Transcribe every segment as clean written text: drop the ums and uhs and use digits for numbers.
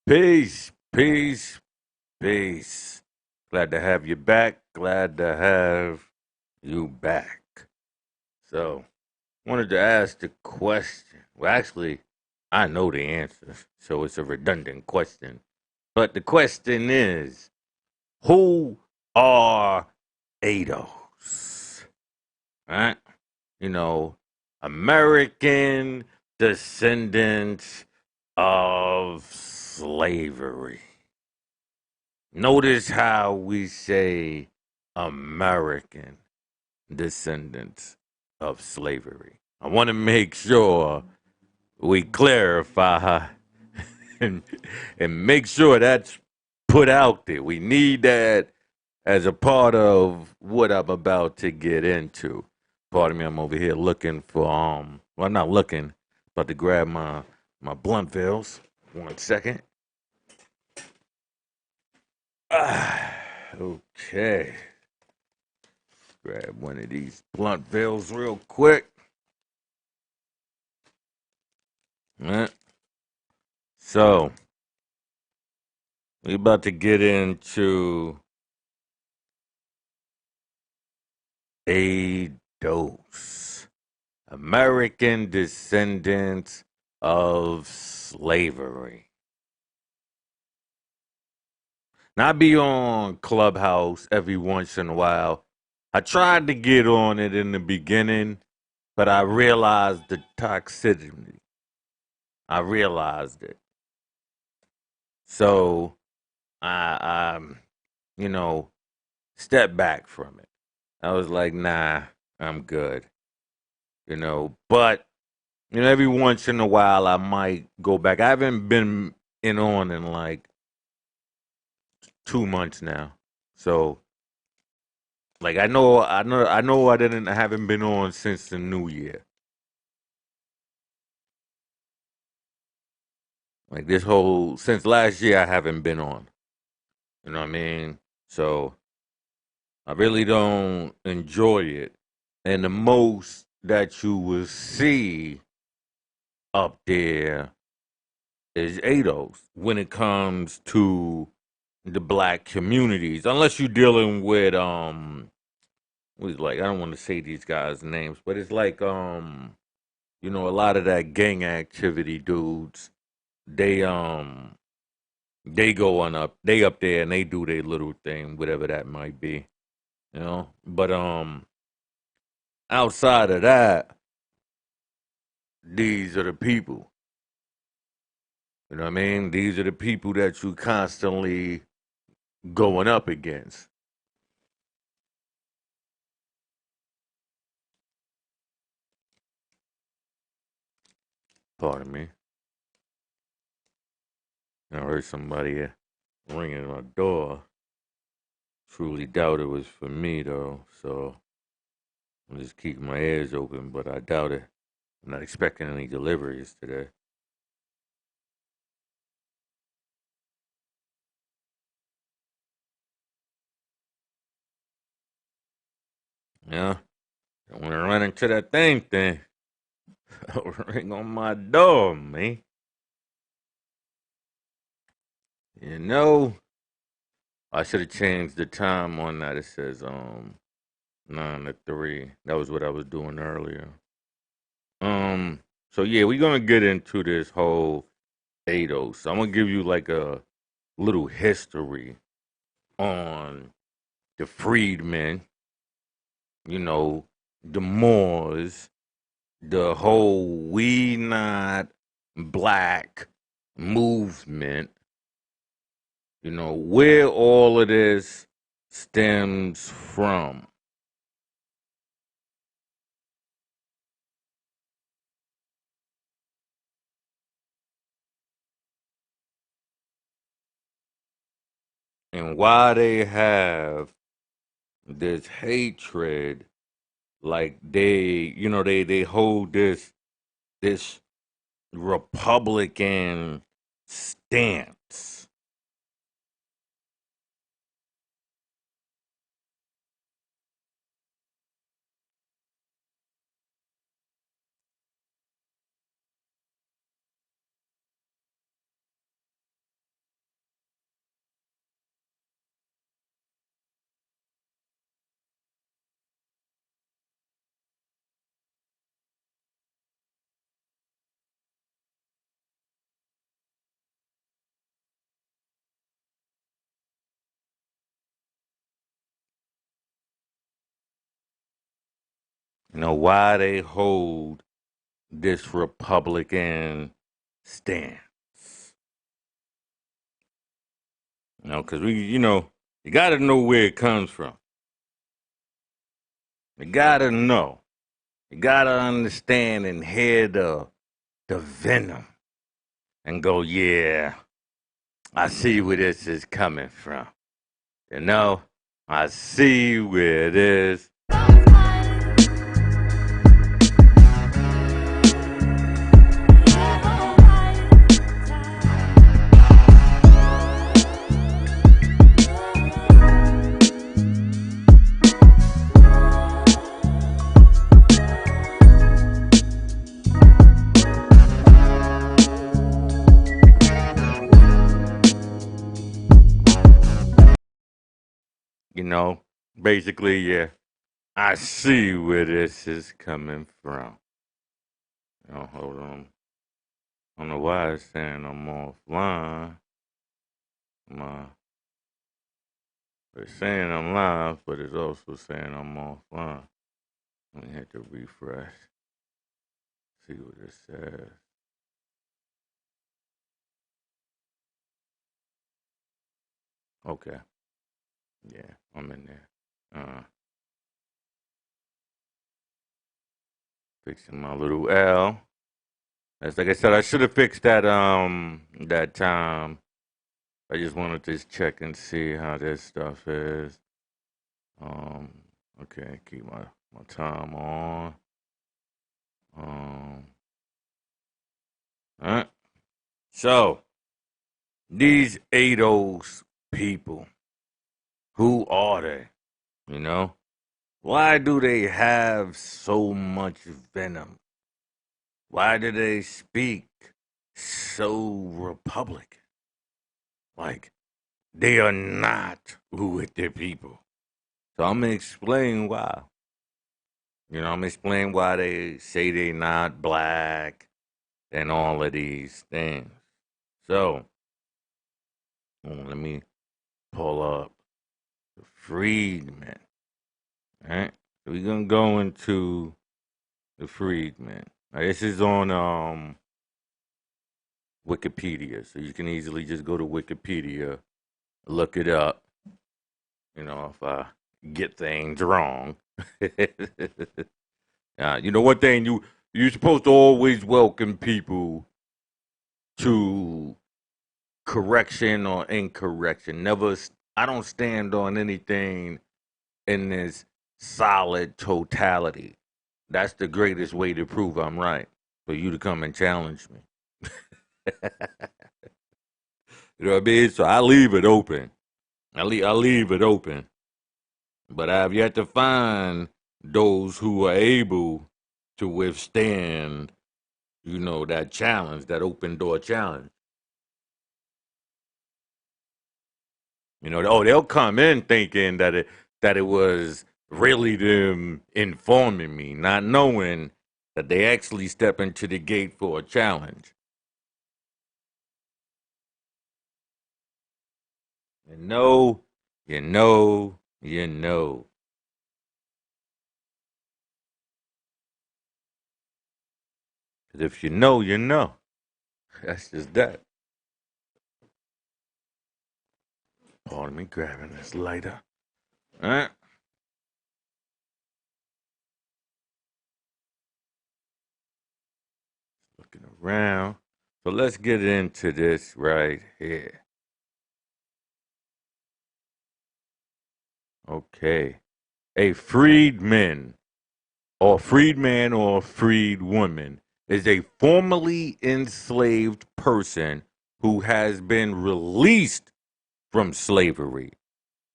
Peace, peace, peace. Glad to have you back. Glad to have you back. So, wanted to ask the question. Well, actually, I know the answer, so it's a redundant question. But the question is, who are ADOS? Right? You know, American descendants of slavery. Notice how we say American descendants of slavery. I want to make sure we clarify and, and make sure that's put out there. We need that as a part of what I'm about to get into. Pardon me, I'm over here looking for well, I'm not looking, about to grab my blunt bills. 1 second. Okay. Grab one of these blunt bills real quick. Right. So, we about to get into a dose. American descendants of slavery. Now, I be on Clubhouse every once in a while. I tried to get on it in the beginning, but I realized the toxicity. I realized it. So, I you know, step back from it. I was like, nah, I'm good. But every once in a while I might go back. I haven't been in like 2 months now. So like I know I haven't been on since the new year. Like this whole since last year I haven't been on. You know what I mean? So I really don't enjoy it. And the most that you will see up there is ADOS when it comes to the black communities. Unless you're dealing with was like I don't want to say these guys' names, but it's like a lot of that gang activity dudes, they they go on up they up there and they do their little thing, whatever that might be. But outside of that, these are the people. You know what I mean? These are the people that you constantly going up against. Pardon me. I heard somebody ringing my door. Truly doubt it was for me though, so I'm just keeping my ears open, but I doubt it. I'm not expecting any deliveries today. Yeah, I want to run into that thing. Ring on my door, man. You know, I should have changed the time on that. It says 9 to 3. That was what I was doing earlier. Um, so yeah, we're gonna get into this whole ADO. So I'm gonna give you like a little history on the freedmen, you know, the Moors, the whole we not black movement, where all of this stems from. And why they have this hatred, like they hold this Republican stance. why they hold this Republican stance. Because you got to know where it comes from. You got to know. You got to understand and hear the venom and go, yeah, I see where this is coming from. I see where it is. Basically, yeah, I see where this is coming from. Hold on. I don't know why it's saying I'm offline. It's saying I'm live, but it's also saying I'm offline. Let me hit the refresh. See what it says. Okay. Yeah, I'm in there. Fixing my little L. As like I said, I should have fixed that time. I just wanted to just check and see how this stuff is. Um, okay, keep my time on. Alright. So these ADOS people, who are they? Why do they have so much venom? Why do they speak so Republican? Like they are not with their people. So I'm gonna explain why. I'm gonna explain why they say they not black and all of these things. So let me pull up the freedmen. All right. So we're gonna go into the freedmen. Now, this is on Wikipedia, so you can easily just go to Wikipedia, look it up. If I get things wrong. One thing you're supposed to always welcome people to correction or incorrection. Never, I don't stand on anything in this solid totality. That's the greatest way to prove I'm right. For you to come and challenge me. You know what I mean? So I leave it open. I leave it open. But I've yet to find those who are able to withstand, that challenge, that open door challenge. They'll come in thinking that it was really them informing me, not knowing that they actually step into the gate for a challenge. You know, you know, you know. Because if you know, you know. That's just that. Pardon me, grabbing this lighter. All right. Looking around. So let's get into this right here. Okay. A freedman or freed woman is a formerly enslaved person who has been released from slavery,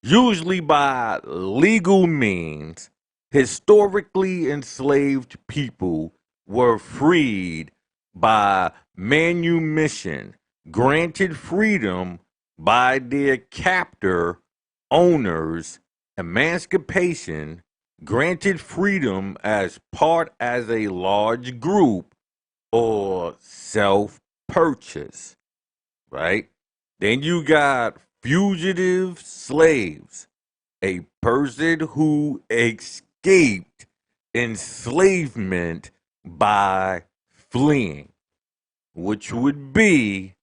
usually by legal means. Historically enslaved people were freed by manumission, granted freedom by their captor owners, emancipation, granted freedom as a large group, or self purchase, right? Then you got fugitive slaves, a person who escaped enslavement by fleeing, which would be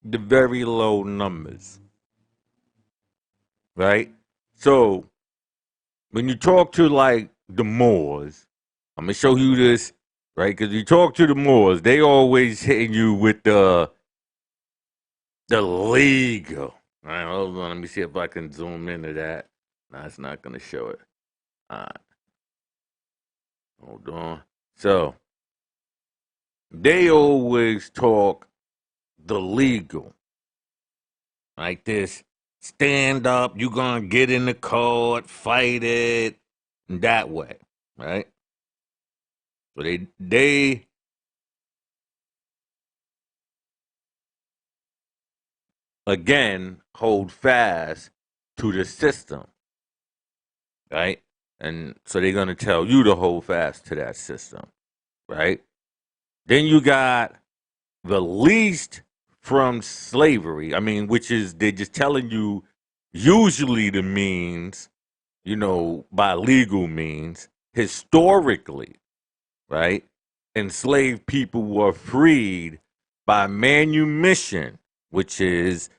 the very low numbers, right? So when you talk to like the Moors, I'm gonna show you this, right? Because you talk to the Moors, they always hitting you with the legal. All right, hold on. Let me see if I can zoom into that. No, it's not gonna show it. All right, hold on. So they always talk the legal, like this. Stand up. You gonna get in the court, fight it, that way, right? So they again hold fast to the system, right? And so they're gonna tell you to hold fast to that system, right? Then you got released from slavery. I mean, which is they're just telling you usually the means, by legal means, historically, right? Enslaved people were freed by manumission, which is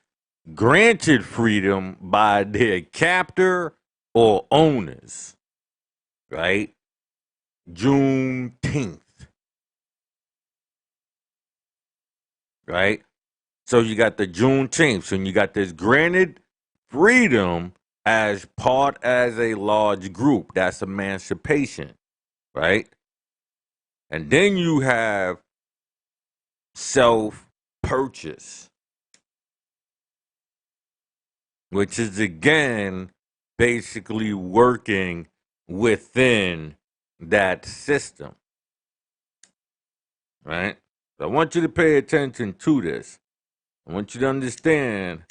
granted freedom by their captor or owners, right? Juneteenth, right? So you got the Juneteenth, and you got this granted freedom as a large group. That's emancipation, right? And then you have self purchase, which is again basically working within that system, right? So I want you to pay attention to this. I want you to understand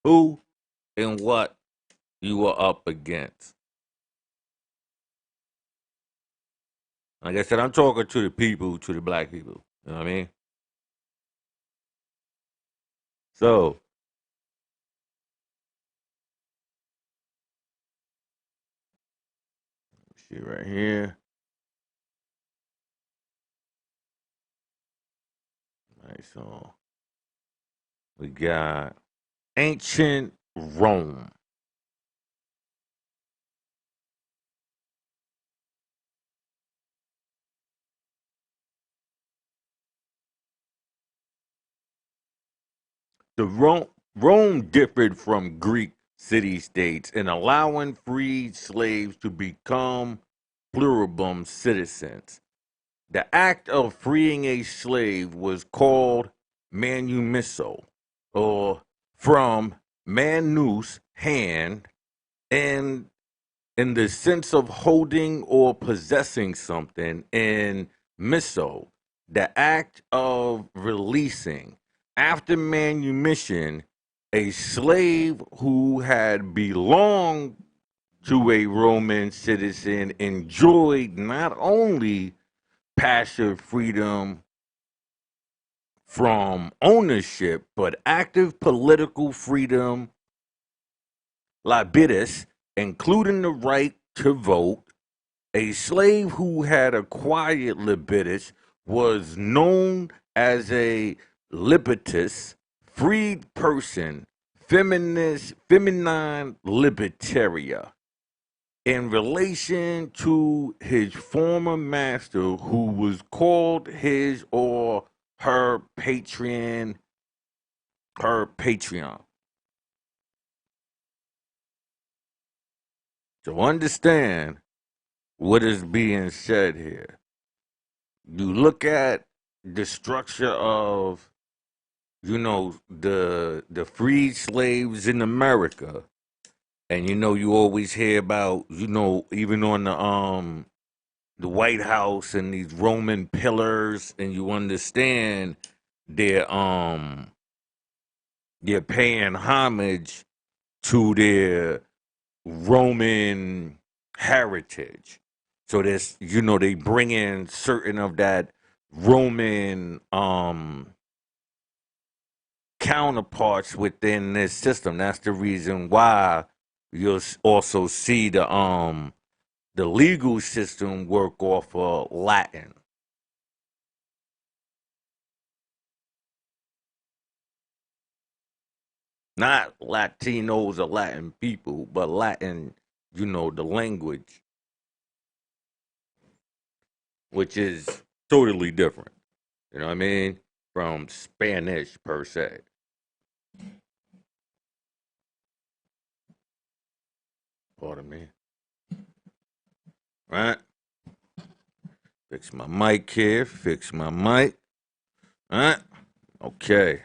who and what you are up against. Like I said, I'm talking to the people, to the black people. You know what I mean? So, see right here. All right, so we got ancient Rome. The Rome differed from Greek city states in allowing freed slaves to become pluribus citizens. The act of freeing a slave was called manumisso, or from manus, hand, and in the sense of holding or possessing something, in misso, the act of releasing. After manumission, a slave who had belonged to a Roman citizen enjoyed not only passive freedom from ownership, but active political freedom, libitus, including the right to vote. A slave who had acquired libitus was known as a libitus, freed person, feminine libertaria, in relation to his former master, who was called his or her patron. So understand what is being said here. You look at the structure of, the freed slaves in America, and you always hear about, even on the White House and these Roman pillars, and you understand they're they're paying homage to their Roman heritage. So there's, they bring in certain of that Roman counterparts within this system. That's the reason why you'll also see the legal system work off of Latin. Not Latinos or Latin people, but Latin, the language, which is totally different. You know what I mean? From Spanish per se. Pardon me. Right? Fix my mic here. Fix my mic. Right? Okay.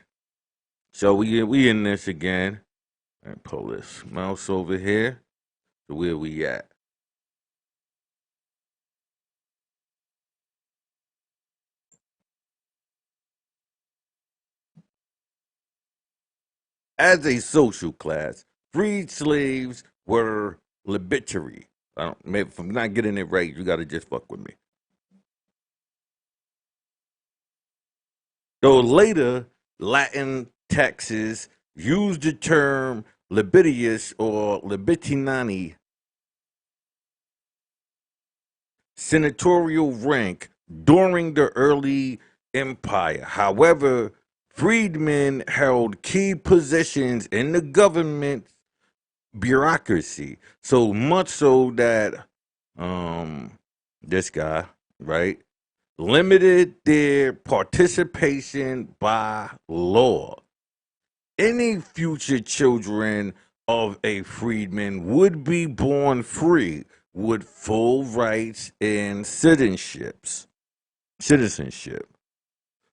So we in this again. And pull this mouse over here. So where we at? As a social class, freed slaves were libertary. I don't, maybe if I'm not getting it right, you got to just fuck with me. Though later Latin texts used the term libitius or libitinani, senatorial rank during the early empire. However, freedmen held key positions in the government bureaucracy, so much so that this guy, right, limited their participation by law. Any future children of a freedman would be born free with full rights and citizenship.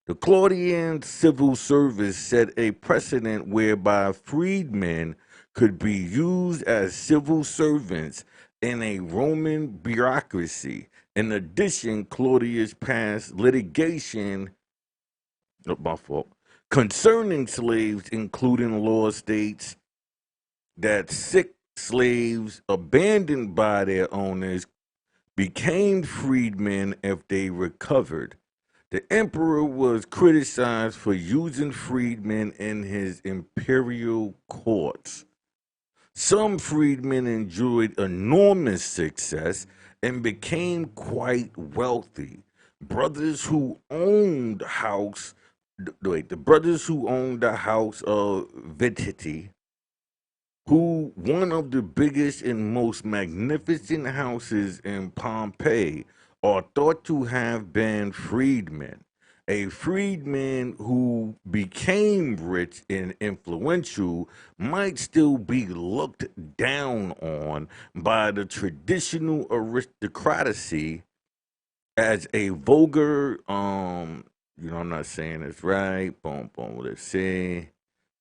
The Claudian civil service set a precedent whereby freedmen could be used as civil servants in a Roman bureaucracy. In addition, Claudius passed litigation, my fault, concerning slaves, including law states that sick slaves abandoned by their owners became freedmen if they recovered. The emperor was criticized for using freedmen in his imperial courts. Some freedmen enjoyed enormous success and became quite wealthy. Brothers who owned house, the brothers who owned the house of Vititi, who one of the biggest and most magnificent houses in Pompeii, are thought to have been freedmen. A freedman who became rich and influential might still be looked down on by the traditional aristocracy as a vulgar, I'm not saying this right, boom, boom, let's see,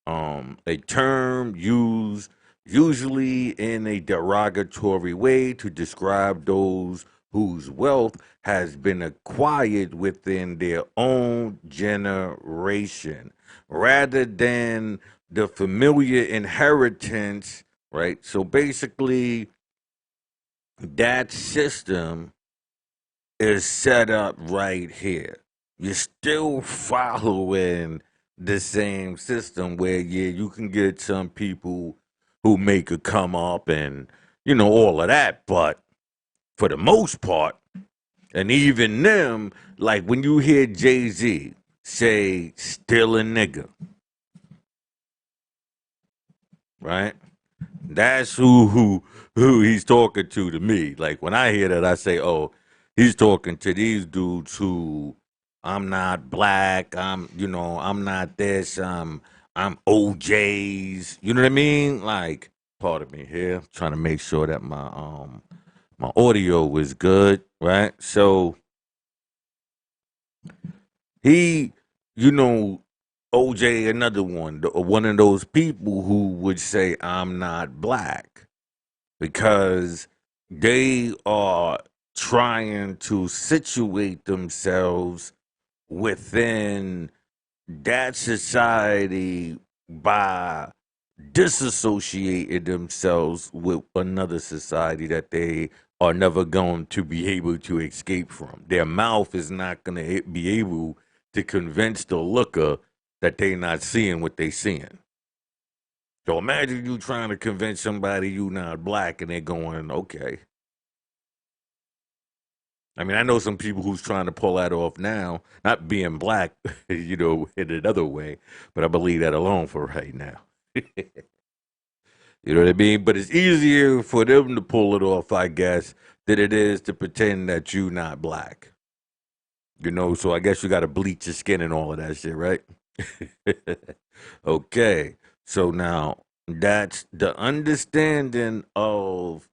a term used usually in a derogatory way to describe those whose wealth has been acquired within their own generation rather than the familiar inheritance, right? So basically, that system is set up right here. You're still following the same system where, yeah, you can get some people who make a come up and, all of that. But for the most part, and even them, like when you hear Jay-Z say, still a nigga, right? That's who he's talking to me. Like when I hear that, I say, "Oh, he's talking to these dudes who I'm not black. I'm not this. I'm OJ's. You know what I mean? Like, pardon me here, trying to make sure that my audio is good, right? So he, you know, OJ, another one of those people who would say I'm not black because they are trying to situate themselves within that society by disassociating themselves with another society that they are never going to be able to escape from. Their mouth is not going to be able to convince the looker that they're not seeing what they're seeing. So imagine you trying to convince somebody you not black and they're going, okay. I mean, I know some people who's trying to pull that off now, not being black, in another way, but I believe that alone for right now. You know what I mean? But it's easier for them to pull it off, I guess, than it is to pretend that you not black. So I guess you got to bleach your skin and all of that shit, right? Okay. So now that's the understanding of,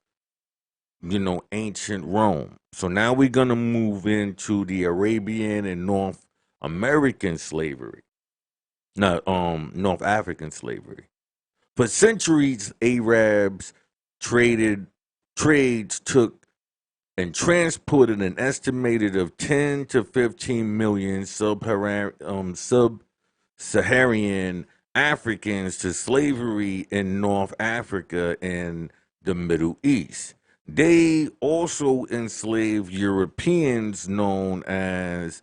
ancient Rome. So now we're going to move into the Arabian and North American slavery. No, North African slavery. For centuries, Arabs traded trades took and transported an estimated of 10 to 15 million sub-Saharan Africans to slavery in North Africa and the Middle East. They also enslaved Europeans known as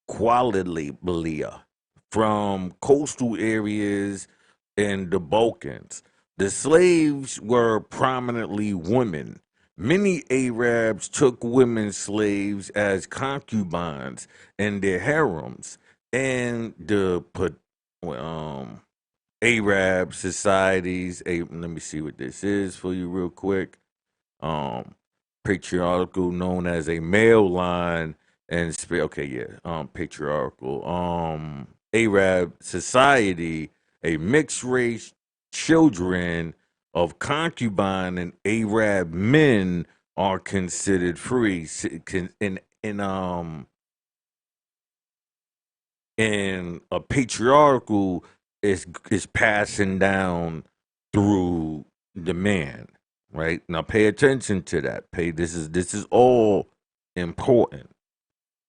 Sequalilia from coastal areas in the Balkans. The slaves were prominently women. Many Arabs took women slaves as concubines in their harems, and the Arab societies. Let me see what this is for you real quick. Um, Patriarchal, known as a male line, and okay, yeah, patriarchal. Arab society, a mixed race children of concubine and Arab men are considered free. In a patriarchal is passing down through the man, right? Now pay attention to that. This is all important.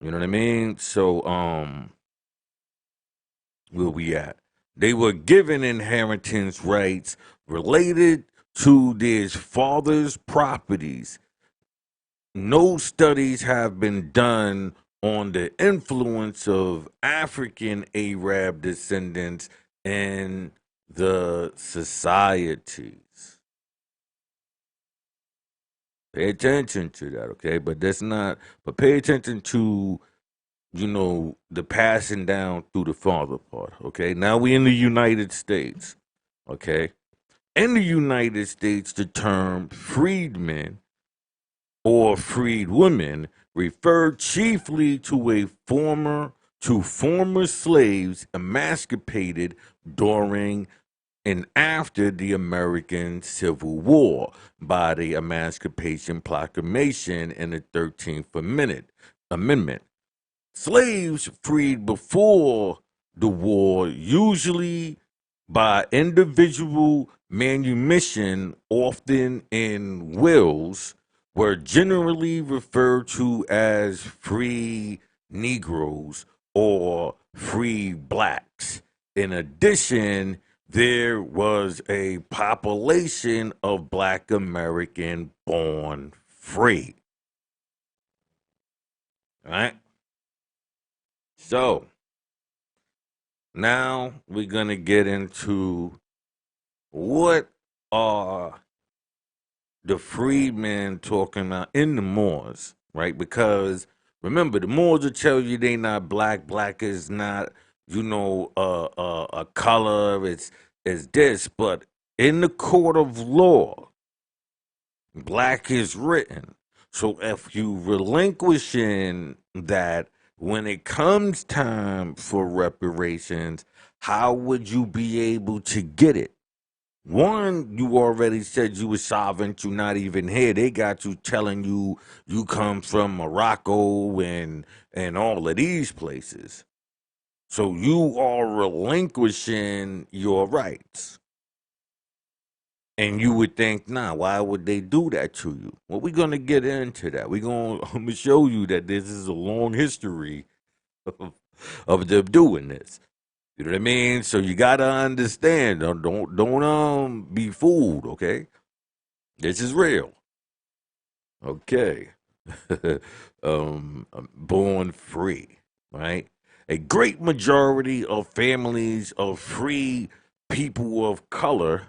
You know what I mean? So where we at? They were given inheritance rights related to their father's properties. No studies have been done on the influence of African Arab descendants in the societies. Pay attention to that, okay? But pay attention to, the passing down through the father part, okay? Now we in the United States, okay? In the United States, the term freedmen or freed women referred chiefly to former slaves emancipated during and after the American Civil War by the Emancipation Proclamation in the 13th Amendment. Slaves freed before the war, usually by individual manumission, often in wills, were generally referred to as free Negroes or free blacks. In addition, there was a population of Black American born free. All right? So, now we're going to get into what are the freedmen talking about in the Moors, right? Because remember, the Moors will tell you they not black. Black is not, a color. It's this. But in the court of law, black is written. So if you relinquishing that, when it comes time for reparations, how would you be able to get it? One, you already said you were sovereign, you're not even here. They got you telling you come from Morocco and all of these places. So you are relinquishing your rights. And you would think, nah, why would they do that to you? Well, we're gonna get into that. I'm gonna show you that this is a long history of, of them doing this. You know what I mean? So you gotta understand. Don't be fooled, okay? This is real. Okay. Born free, right? A great majority of families of free people of color,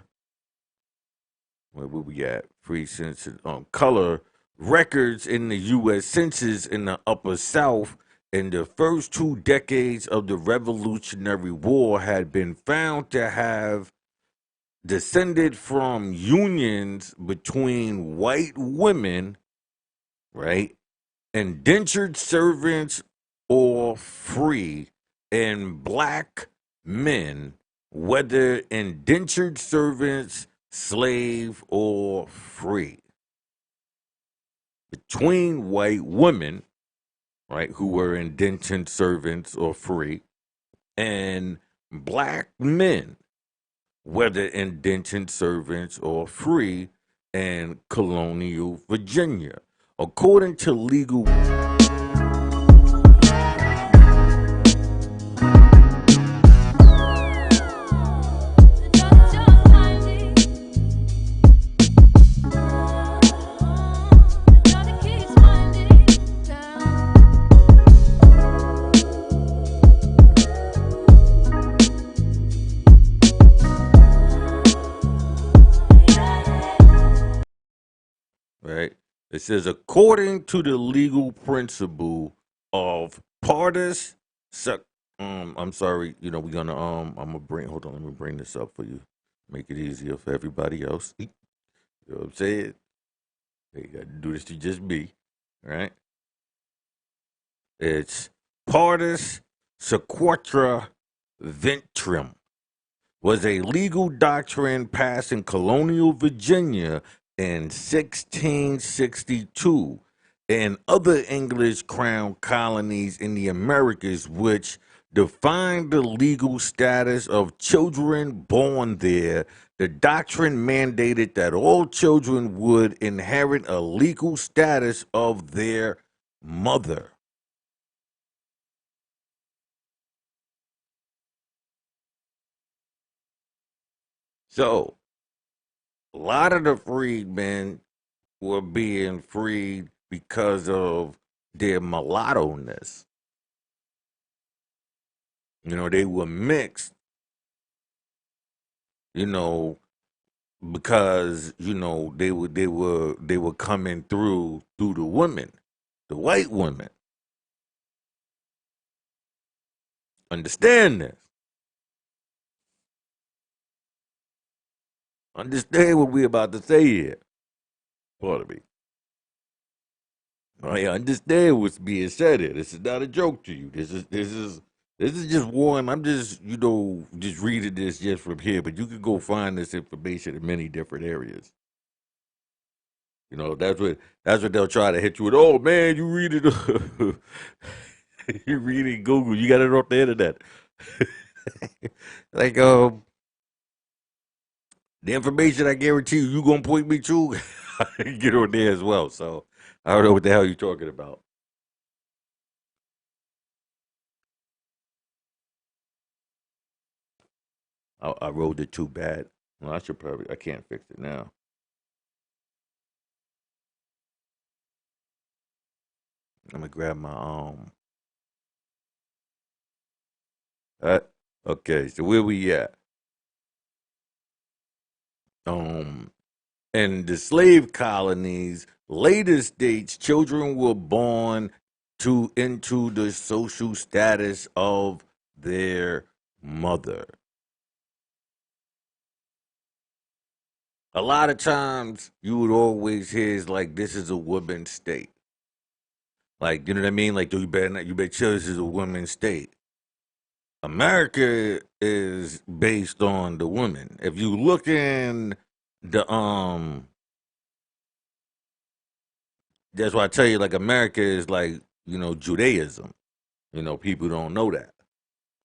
where we at? Free census, color records in the U.S. Census in the Upper South in the first 2 decades of the Revolutionary War had been found to have descended from unions between white women, right? Indentured servants or free, and black men, whether indentured servants, slave, or free. Between white women, right, who were indentured servants or free, and black men, whether indentured servants or free, in colonial Virginia. According to legal. Right? It says according to the legal principle of partus I'm sorry, we're gonna I'm gonna bring hold on, let me bring this up for you. Make it easier for everybody else. You know what I'm saying? You gotta do this to just me. Right? It's partus sequetra ventrum was a legal doctrine passed in colonial Virginia in 1662 and other English crown colonies in the Americas, which defined the legal status of children born there. The doctrine mandated that all children would inherit a legal status of their mother. So, a lot of the freedmen were being freed because of their mulatto-ness. They were mixed, you know, because, they were coming through the women, the white women. Understand this. Understand what we about to say here. Pardon me. I understand what's being said here. This is not a joke to you. This is just one. I'm just just reading this just from here, but you can go find this information in many different areas. That's what they'll try to hit you with. Oh man, you read it. You read it Google. You got it off the internet. Like the information I guarantee you gonna point me to, get on there as well. So I don't know what the hell you're talking about. I wrote it too bad. Well, I can't fix it now. I'm gonna grab my uh, okay, so where we at? Um in the slave colonies, later states, children were born to into the social status of their mother. A lot of times you would always hear is like this is a woman's state. Like, you know what I mean? Like, you better not, you better chill, this is a woman's state. America is based on the women. If you look in the that's why I tell you, like, America is like, Judaism. People don't know that,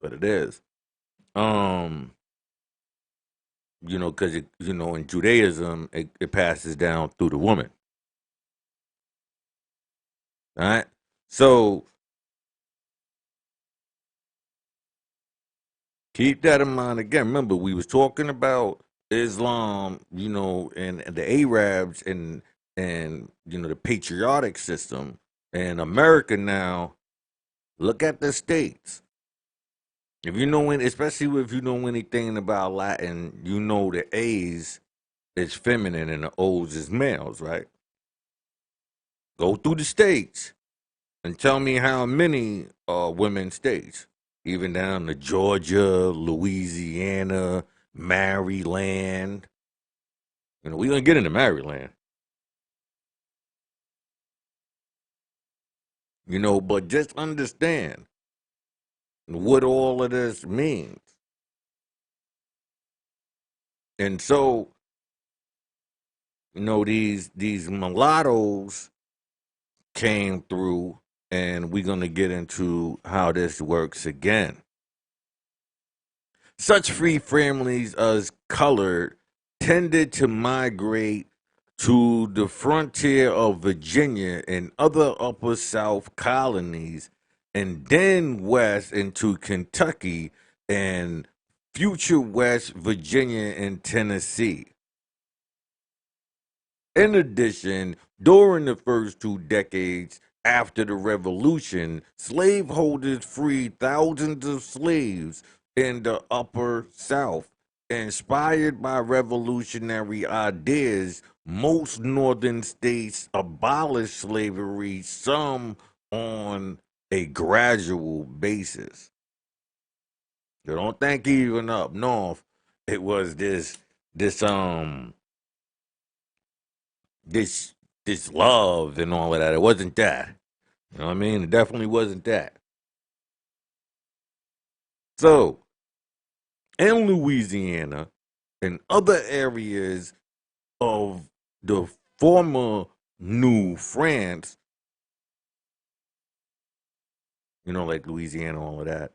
but it is. Um, because in Judaism, it passes down through the woman. All right. So keep that in mind. Again, remember we was talking about Islam, and the Arabs, and and the patriotic system. And America now, look at the states. If you know any, especially if you know anything about Latin, you know the A's is feminine and the O's is males, right? Go through the states and tell me how many women states, even down to Georgia, Louisiana, Maryland. We're gonna get into Maryland. But just understand what all of this means. And so, these mulattoes came through, and we're gonna get into how this works again. Such free families as colored tended to migrate to the frontier of Virginia and other upper South colonies, and then west into Kentucky and future West Virginia and Tennessee. In addition, during the first 2 decades after the Revolution, slaveholders freed thousands of slaves in the Upper South. Inspired by revolutionary ideas, most northern states abolished slavery, some on a gradual basis. You don't think even up north it was this this love and all of that. It wasn't that. You know what I mean? It definitely wasn't that. So in Louisiana and other areas of the former New France, like Louisiana, all of that,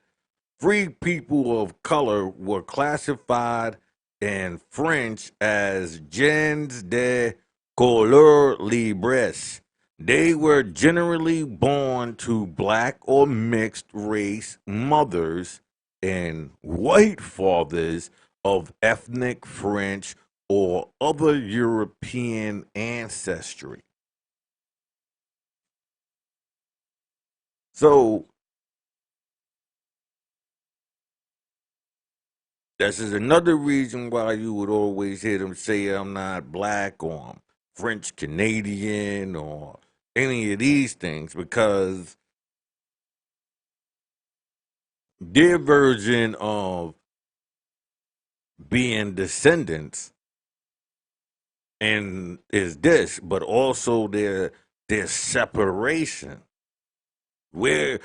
free people of color were classified in French as gens de couleur libres. They were generally born to black or mixed race mothers and white fathers of ethnic French or other European ancestry. So, this is another reason why you would always hear them say I'm not black or I'm French Canadian or any of these things, because their version of being descendants and is this, but also their separation. We're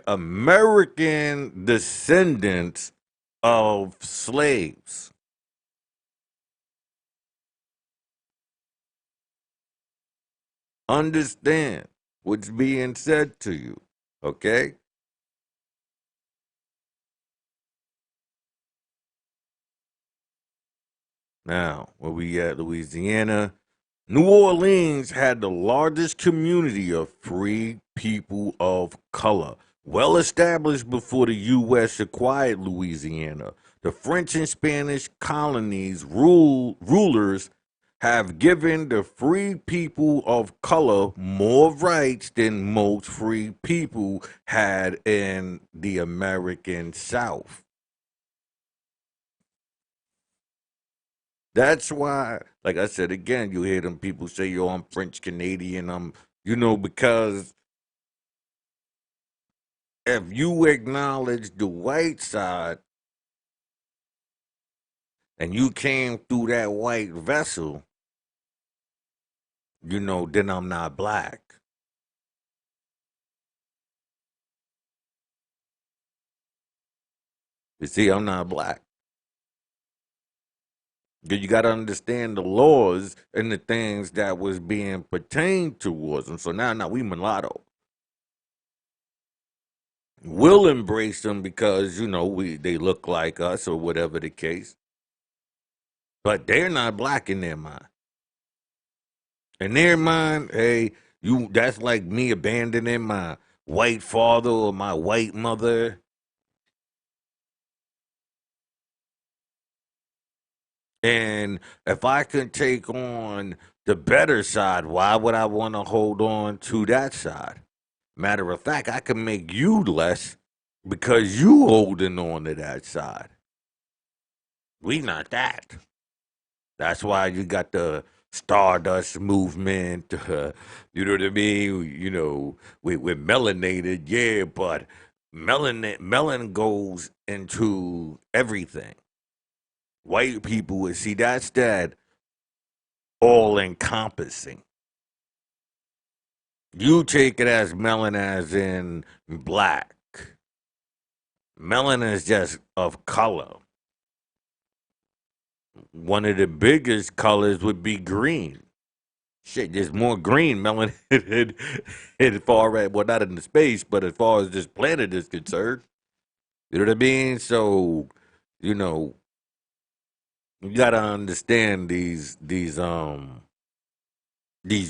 American descendants of slaves. Understand what's being said to you, okay? Now, where we at, Louisiana, New Orleans had the largest community of free people of color, well established before the U.S. acquired Louisiana. The French and Spanish colonies rulers have given the free people of color more rights than most free people had in the American South. That's why, like I said again, you hear them people say, "Yo, I'm French Canadian." Because if you acknowledge the white side and you came through that white vessel, then I'm not black. You see, I'm not black. You got to understand the laws and the things that was being pertained towards them. So now we mulatto. We'll embrace them because they look like us or whatever the case, but they're not black in their mind. In their mind, hey, that's like me abandoning my white father or my white mother. And if I can take on the better side. Why would I want to hold on to that side? Matter of fact, I can make you less because you holding on to that side. We not that. That's why you got the Stardust movement. You know what I mean? You know, we're melanated, yeah, but melanin goes into everything. White people would see that's that all encompassing. You take it as melanin as in black. Melanin is just of color. One of the biggest colors would be green. Shit, there's more green melanin as far as, well, not in the space, but as far as this planet is concerned. You know what I mean? So, you know, you gotta understand these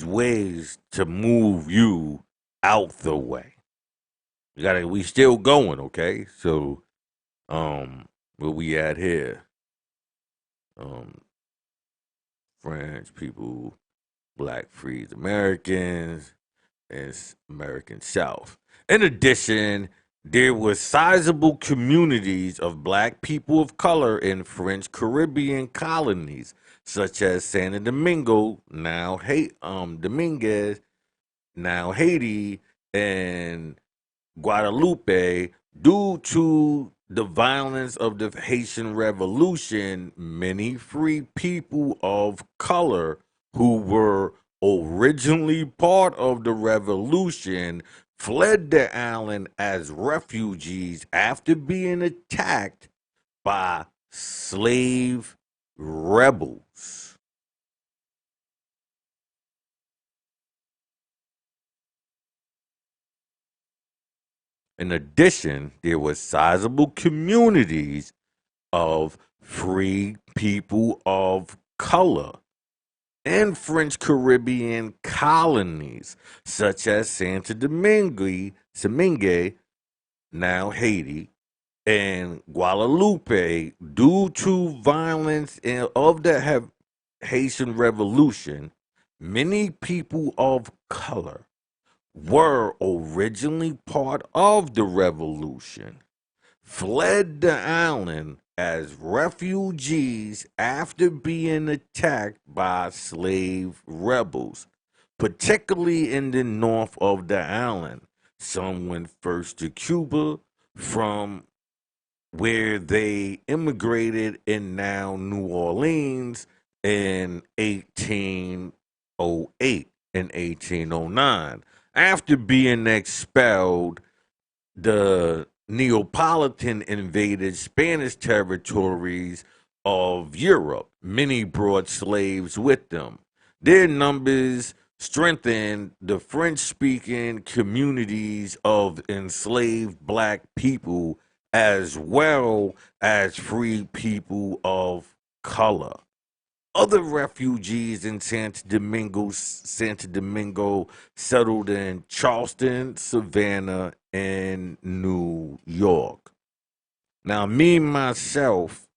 ways to move you out the way. We still going, okay? So, where we at here? Um, French people, black freed Americans, and American South. In addition, there were sizable communities of black people of color in French Caribbean colonies, such as Santo Domingo, Dominguez, now Haiti, and Guadalupe. Due to the violence of the Haitian Revolution, many free people of color who were originally part of the revolution fled the island as refugees after being attacked by slave rebels. In addition, there were sizable communities of free people of color in French Caribbean colonies, such as Domingue, now Haiti, and Guadalupe, due to violence of the Haitian Revolution. Many people of color were originally part of the revolution fled the island as refugees after being attacked by slave rebels, particularly in the north of the island. Some went first to Cuba, from where they immigrated in now New Orleans in 1808 and 1809. After being expelled, the Neapolitan invaded Spanish territories of Europe. Many brought slaves with them. Their numbers strengthened the French speaking communities of enslaved black people as well as free people of color. Other refugees in Santo Domingo settled in Charleston, Savannah, and New York. Now, me myself,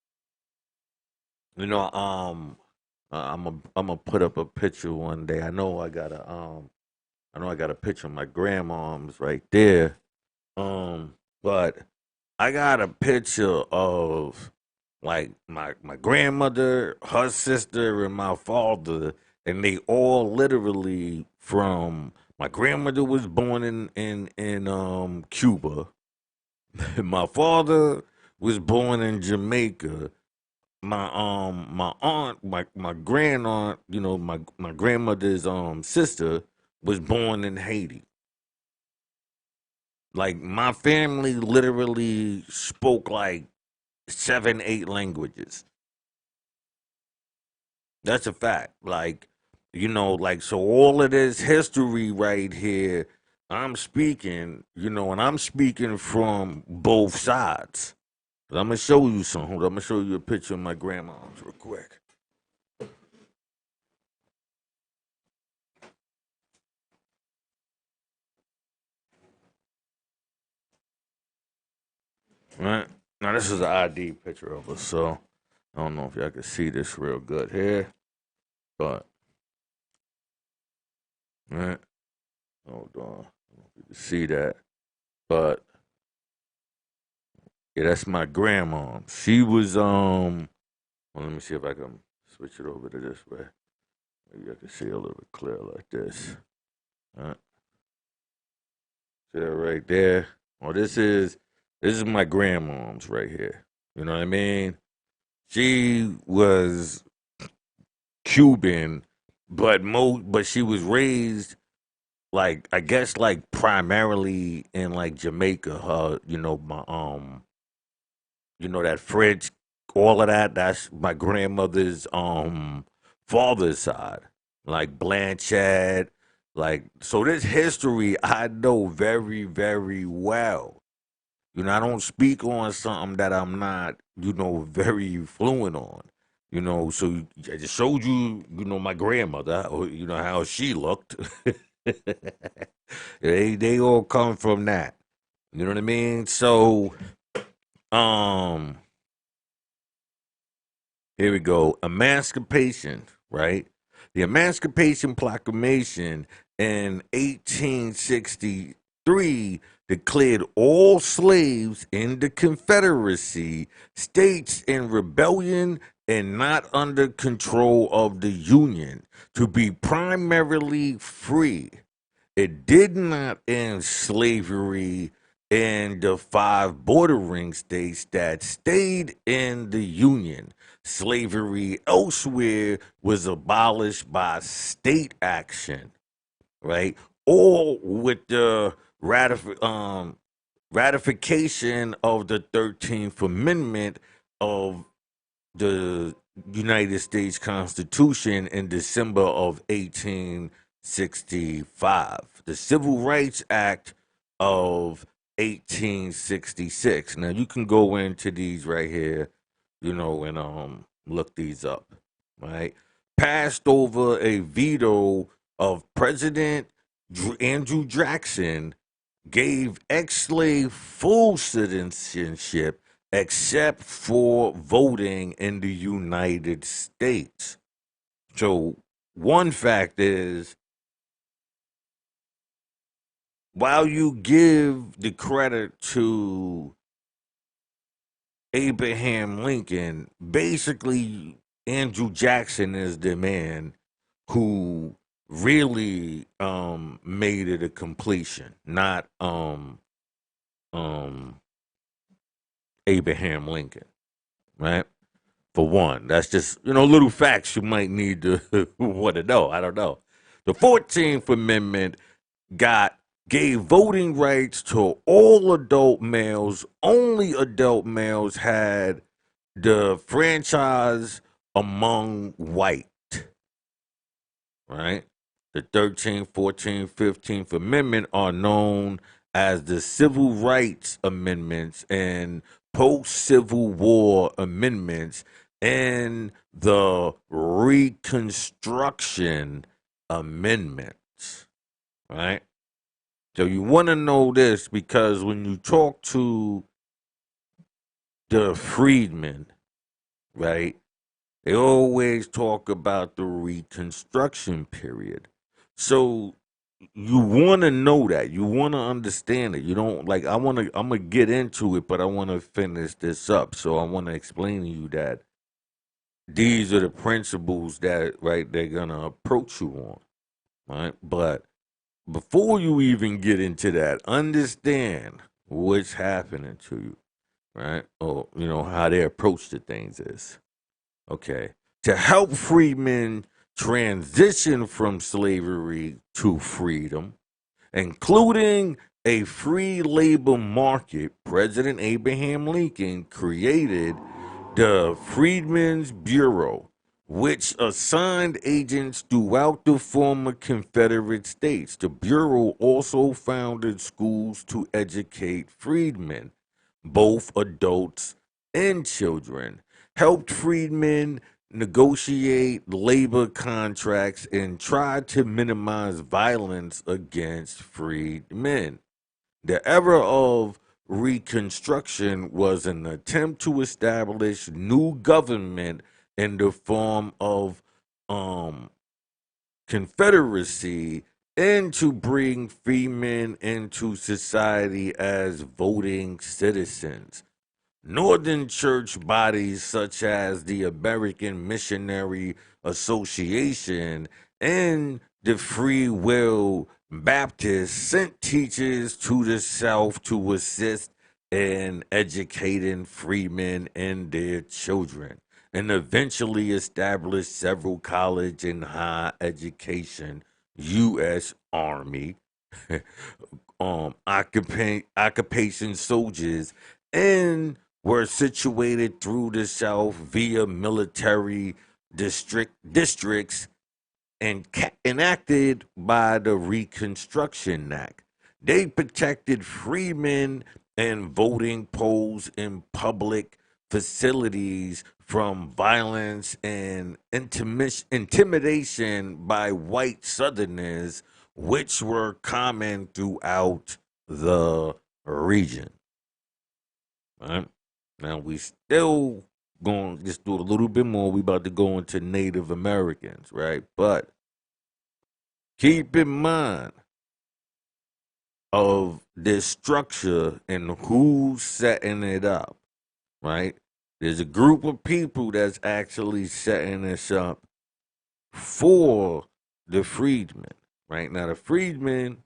you know, I'm gonna put up a picture one day. I know I got a picture of my grandmom's right there. But I got a picture of like my grandmother, her sister, and my father, and they all literally from my grandmother was born in Cuba. My father was born in Jamaica. My aunt, my grand aunt, my grandmother's sister was born in Haiti. Like my family literally spoke like 7, 8 languages. That's a fact. Like, like so all of this history right here, I'm speaking, and I'm speaking from both sides. I'm gonna show you some. Hold on, I'm gonna show you a picture of my grandma's real quick. Right? Now this is an ID picture of us, so I don't know if y'all can see this real good here, but Right? Hold on. You can see that. But yeah, that's my grandma. She was well, let me see if I can switch it over to this way. Maybe I can see a little bit clearer like this. Right? See that right there? Oh, this is my grandmom's right here. You know what I mean? She was Cuban, but she was raised like I guess like primarily in like Jamaica. Her, that French, all of that. That's my grandmother's father's side, like Blanchard. Like so, this history I know very very well. I don't speak on something that I'm not, very fluent on. So I just showed you, my grandmother, how she looked. They all come from that. You know what I mean? So, um, here we go. Emancipation, right? The Emancipation Proclamation in 1863 declared all slaves in the Confederacy states in rebellion and not under control of the Union to be primarily free. It did not end slavery in the five bordering states that stayed in the Union. Slavery elsewhere was abolished by state action, right? Or with the ratification of the 13th Amendment of the United States Constitution in December of 1865, the Civil Rights Act of 1866. Now you can go into these right here, and look these up, right? Passed over a veto of President Andrew Jackson, gave ex-slave full citizenship except for voting in the United States. So one fact is, while you give the credit to Abraham Lincoln, basically Andrew Jackson is the man who really made it a completion, not um Abraham Lincoln, right? For one, that's just little facts you might need to want to know. I don't know. The 14th Amendment got gave voting rights to all adult males. Only adult males had the franchise among white, right? The 13th, 14th, 15th Amendment are known as the Civil Rights Amendments and post Civil War Amendments and the Reconstruction Amendments, right? So you want to know this because when you talk to the freedmen, right, they always talk about the Reconstruction period. So you want to know that. You want to understand it. You don't like I'm going to get into it, but I want to finish this up. So I want to explain to you that these are the principles that right they're going to approach you on, right? But before you even get into that, understand what's happening to you, right? Or how their approach to things is. Okay. To help freedmen transition from slavery to freedom, including a free labor market, President Abraham Lincoln created the Freedmen's Bureau, which assigned agents throughout the former Confederate states. The Bureau also founded schools to educate freedmen, both adults and children, helped freedmen negotiate labor contracts, and tried to minimize violence against freed men. The era of Reconstruction was an attempt to establish new government in the form of um, Confederacy and to bring freemen into society as voting citizens. Northern church bodies such as the American Missionary Association and the Free Will Baptists sent teachers to the South to assist in educating freemen and their children, and eventually established several college and high education U.S. Army occupation soldiers and were situated through the South via military districts and enacted by the Reconstruction Act. They protected freemen and voting polls in public facilities from violence and intimidation by white Southerners, which were common throughout the region. Right? Now we still going to just do a little bit more. We about to go into Native Americans, right? But keep in mind of this structure and who's setting it up, right? There's a group of people that's actually setting this up for the freedmen, right? Now the freedmen.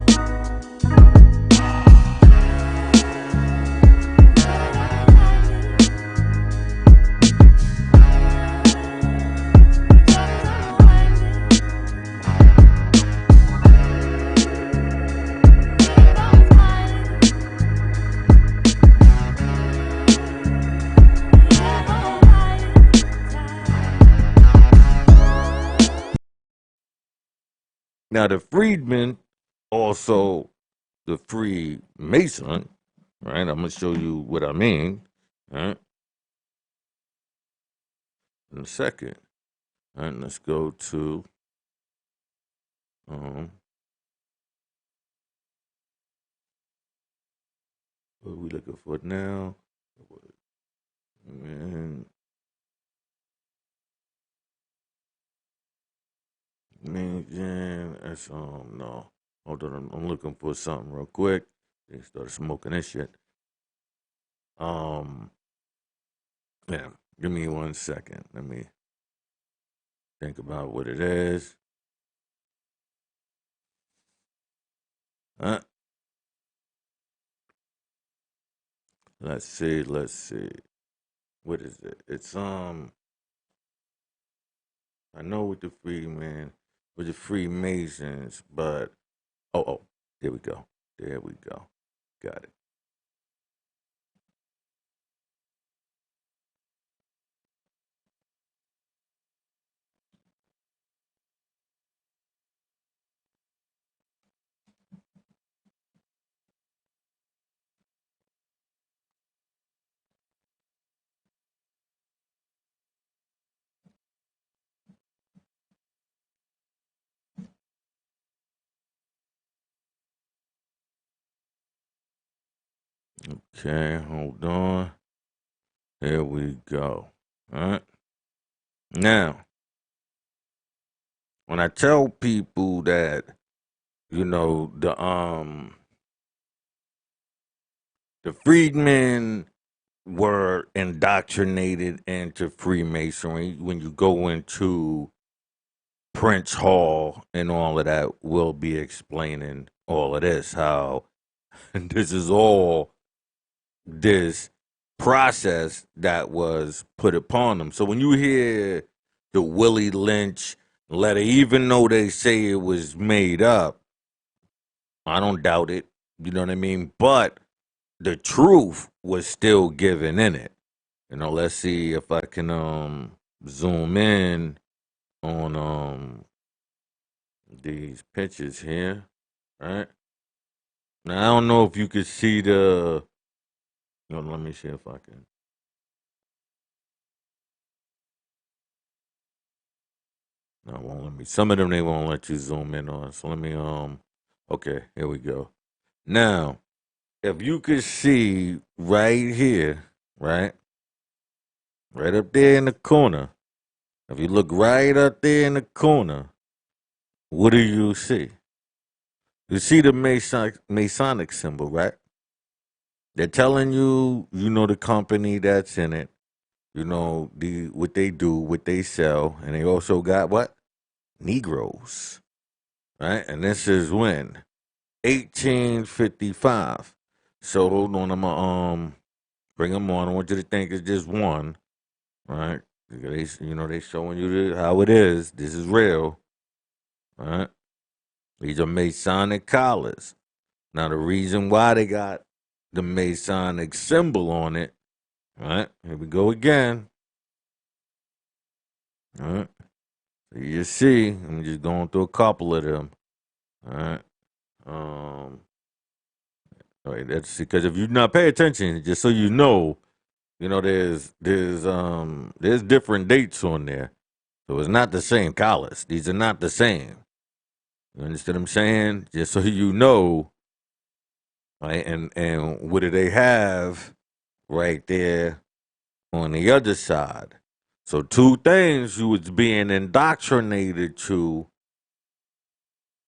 Now the freedmen, also the Freemason, right? I'm gonna show you what I mean, right? In a second. All right, let's go to what are we looking for now? Man, that's no. Hold on, I'm looking for something real quick. They started smoking this shit. Um, yeah, give me 1 second. Let me think about what it is. Uh, let's see, let's see. What is it? It's I know with the Freeman, with the Freemasons, but oh, there we go. There we go. Got it. Okay, hold on. Here we go. All right. Now, when I tell people that, the freedmen were indoctrinated into Freemasonry, when you go into Prince Hall and all of that, we'll be explaining all of this, how this is all this process that was put upon them. So when you hear the Willie Lynch letter, even though they say it was made up, I don't doubt it. You know what I mean? But the truth was still given in it. Let's see if I can zoom in on these pictures here. Right? Now I don't know if you could see the, let me see if I can. No, it won't let me. Some of them they won't let you zoom in on. So let me okay, here we go. Now, if you could see right here, right? Right up there in the corner. If you look right up there in the corner, what do you see? You see the Masonic symbol, right? They're telling you, you know, the company that's in it, you know, the what they do, what they sell, and they also got what? Negroes, right? And this is when 1855. So hold on, I'm gonna bring them on. I want you to think it's just one, right? They, you know, they showing you how it is. This is real, right? These are Masonic collars. Now the reason why they got the Masonic symbol on it, right? Here we go again. All right. So you see, I'm just going through a couple of them. All right. All right, that's because if you not pay attention, just so you know, there's different dates on there. So it's not the same collars. These are not the same. You understand what I'm saying? Just so you know, right? And what do they have right there on the other side? So two things you was being indoctrinated to.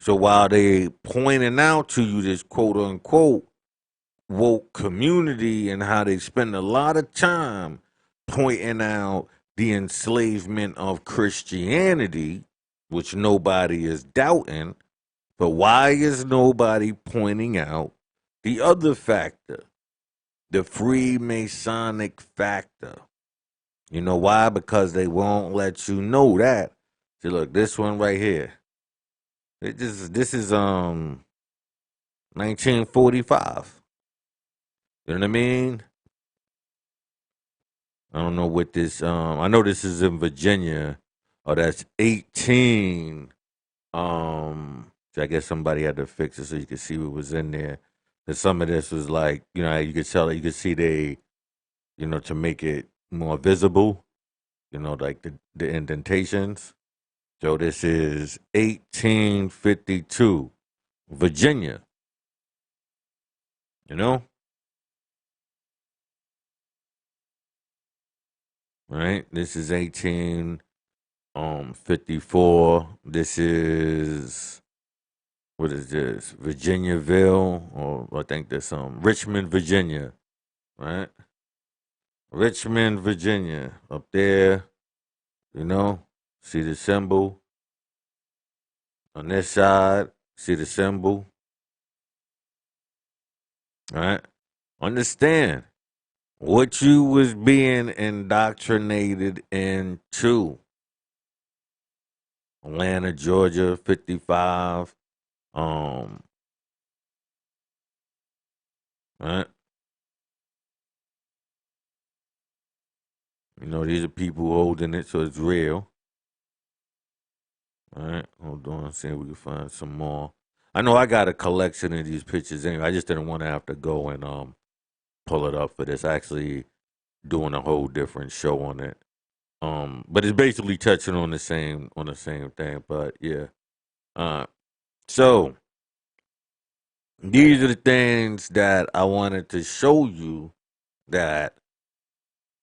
So while they pointing out to you this quote unquote woke community and how they spend a lot of time pointing out the enslavement of Christianity, which nobody is doubting, but why is nobody pointing out the other factor, the Freemasonic factor? You know why? Because they won't let you know that. See, look, this one right here. This is 1945. You know what I mean? I don't know what this. I know this is in Virginia. Oh, that's 18. So I guess somebody had to fix it so you could see what was in there. Cause some of this was like, you know, you could tell, you could see they, you know, to make it more visible. You know, like the indentations. So this is 1852, Virginia. You know, right? This is 1854. This is what is this? Virginiaville, or I think there's Richmond, Virginia, right? Richmond, Virginia, up there. You know, see the symbol on this side. See the symbol, right? Understand what you was being indoctrinated into. Atlanta, Georgia, 55. Um, right? You know, these are people holding it, so it's real. All right, hold on, see if we can find some more. I know I got a collection of these pictures anyway. I just didn't want to have to go and pull it up for this. Actually, doing a whole different show on it. But it's basically touching on the same thing. But yeah, uh, so these are the things that I wanted to show you that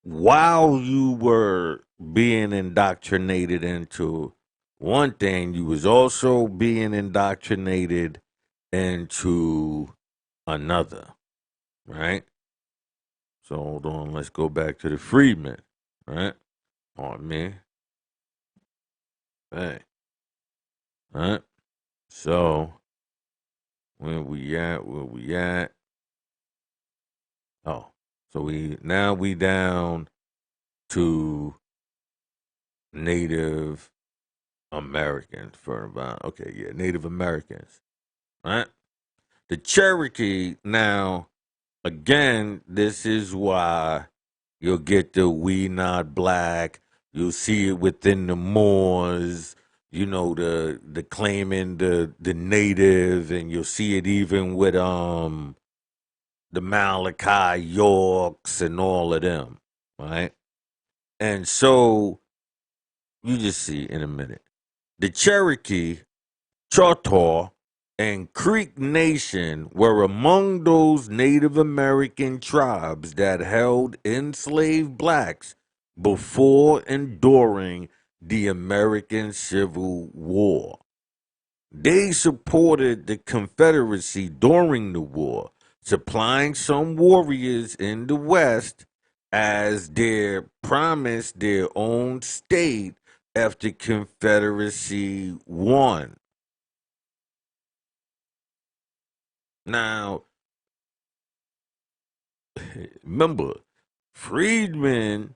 while you were being indoctrinated into one thing, you was also being indoctrinated into another, right? So hold on, let's go back to the freedmen, right? Oh man, hey, right? So where we at? Where we at? Oh, so we down to Native Americans for about Native Americans, right? The Cherokee now again. This is why you'll get the "We Not Black." You'll see it within the Moors. You know the claiming the native, and you'll see it even with the Malachi Yorks and all of them, right? And so you just see in a minute the Cherokee, Choctaw, and Creek Nation were among those Native American tribes that held enslaved blacks before and during the American Civil War. They supported the Confederacy during the war, supplying some warriors in the West as their promised their own state if the Confederacy won. Now, remember, freedmen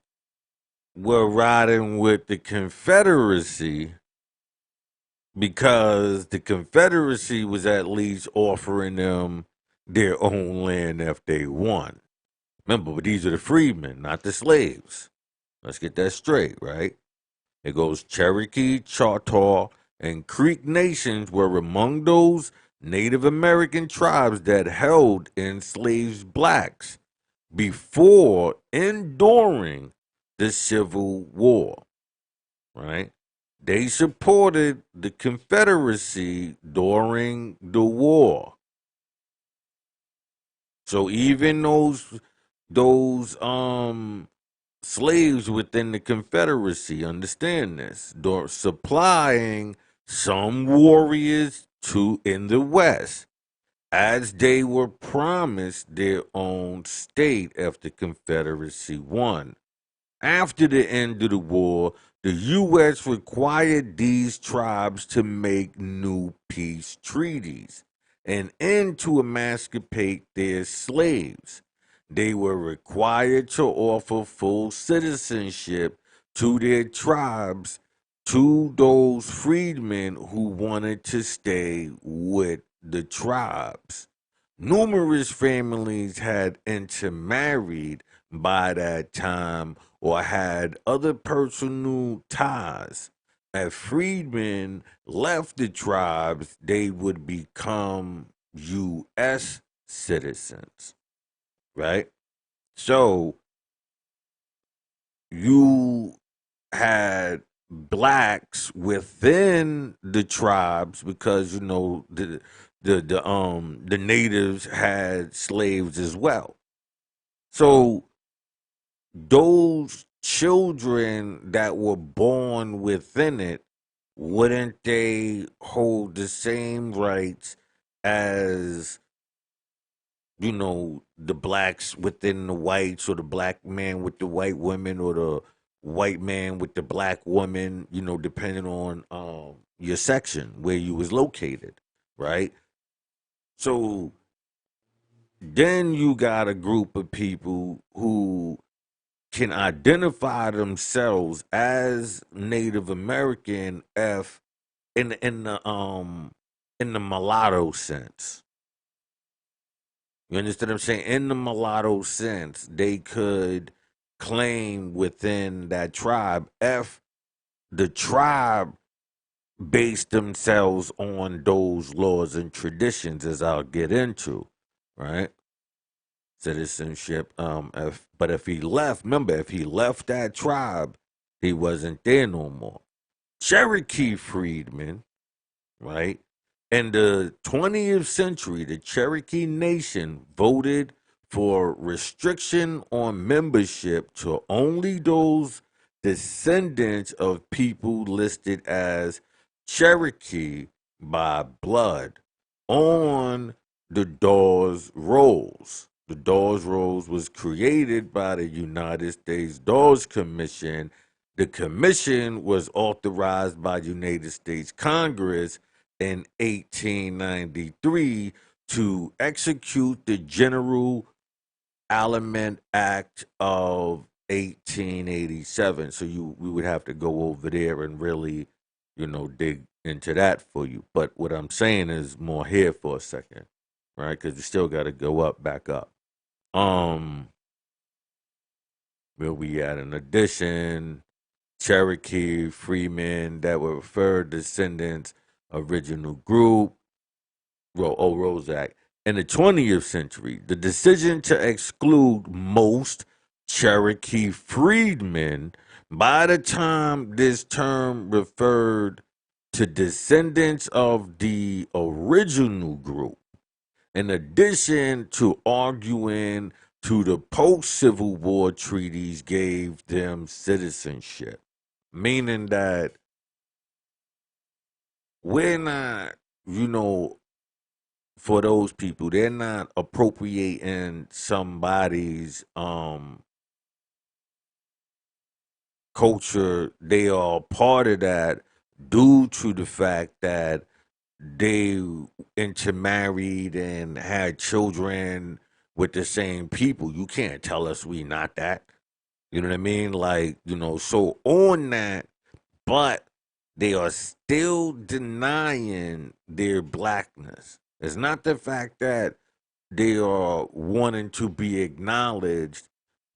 were riding with the Confederacy because the Confederacy was at least offering them their own land if they won. Remember, but these are the freedmen, not the slaves. Let's get that straight, right? It goes Cherokee, Choctaw, and Creek nations were among those Native American tribes that held enslaved blacks before and during the Civil War, right? They supported the Confederacy during the war. So even those slaves within the Confederacy, understand this, they're supplying some warriors to in the West as they were promised their own state if the Confederacy won. After the end of the war, the U.S. required these tribes to make new peace treaties and end to emancipate their slaves. They were required to offer full citizenship to their tribes to those freedmen who wanted to stay with the tribes. Numerous families had intermarried by that time or had other personal ties. As freedmen left the tribes, they would become U.S. citizens, right? So you had blacks within the tribes because the natives had slaves as well. So those children that were born within it, wouldn't they hold the same rights as the blacks within the whites, or the black man with the white women, or the white man with the black woman, depending on your section where you was located, right? So then you got a group of people who can identify themselves as Native American if in the mulatto sense. You understand what I'm saying? In the mulatto sense, they could claim within that tribe if the tribe based themselves on those laws and traditions, as I'll get into, right? Citizenship. If he left, remember, if he left that tribe, he wasn't there no more. Cherokee freedmen, right? In the 20th century, the Cherokee Nation voted for restriction on membership to only those descendants of people listed as Cherokee by blood on the Dawes Rolls. The Dawes Rolls was created by the United States Dawes Commission. The commission was authorized by United States Congress in 1893 to execute the General Aliment Act of 1887. So we would have to go over there and really, dig into that for you. But what I'm saying is more here for a second, right? Because you still got to go back up. Um, where we at? In addition, Cherokee freemen that were referred descendants original group Rose Act. In the 20th century, the decision to exclude most Cherokee freedmen, by the time this term referred to descendants of the original group, in addition to arguing to the post-Civil War treaties gave them citizenship, meaning that we're not. you know, for those people, they're not appropriating somebody's culture. They are part of that due to the fact that they intermarried and had children with the same people. You can't tell us we not that. You know what I mean? Like, so on that, but they are still denying their blackness. It's not the fact that they are wanting to be acknowledged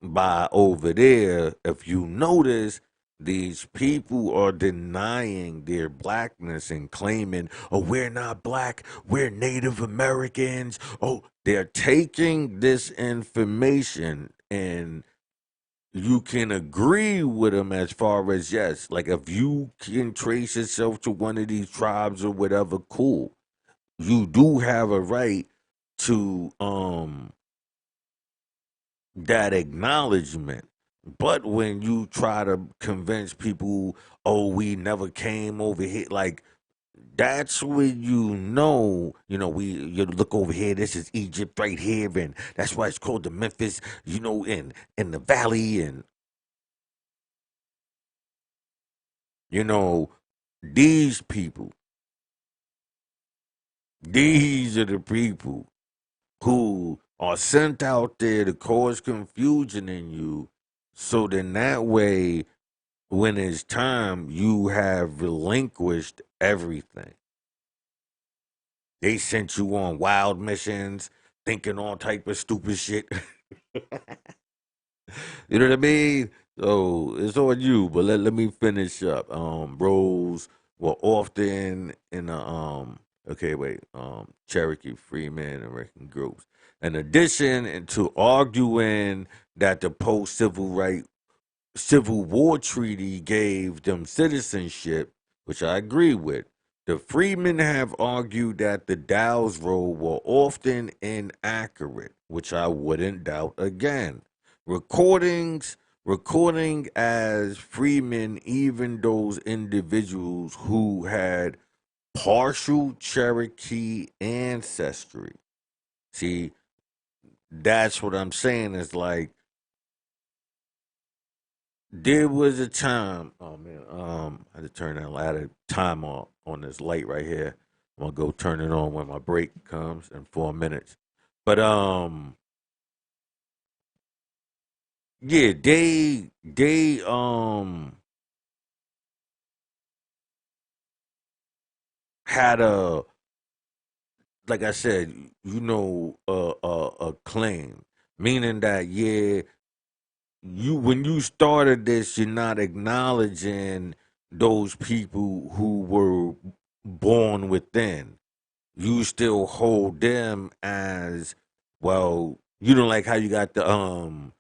by over there. If you notice, these people are denying their blackness and claiming, oh, we're not black, we're Native Americans. Oh, they're taking this information, and you can agree with them as far as, yes, like if you can trace yourself to one of these tribes or whatever, cool. You do have a right to that acknowledgement. But when you try to convince people, oh, we never came over here, like that's when we you look over here, this is Egypt right here, and that's why it's called the Memphis, in the valley, and you know, these people, these are the people who are sent out there to cause confusion in you. So then that way, when it's time, you have relinquished everything. They sent you on wild missions, thinking all type of stupid shit. You know what I mean? So it's on you. But let me finish up. Roles were often in the Cherokee Freeman American groups. In addition to arguing that the post Civil War treaty gave them citizenship, which I agree with. The freedmen have argued that the Dow's role were often inaccurate, which I wouldn't doubt again. Recording as freemen even those individuals who had partial Cherokee ancestry. See, that's what I'm saying is like there was a time. Oh man, I had to turn that light time on this light right here. I'm gonna go turn it on when my break comes in 4 minutes. But yeah, they had a, like I said, a claim, meaning that, yeah, you when you started this, you're not acknowledging those people who were born within. You still hold them as, well, like how you got the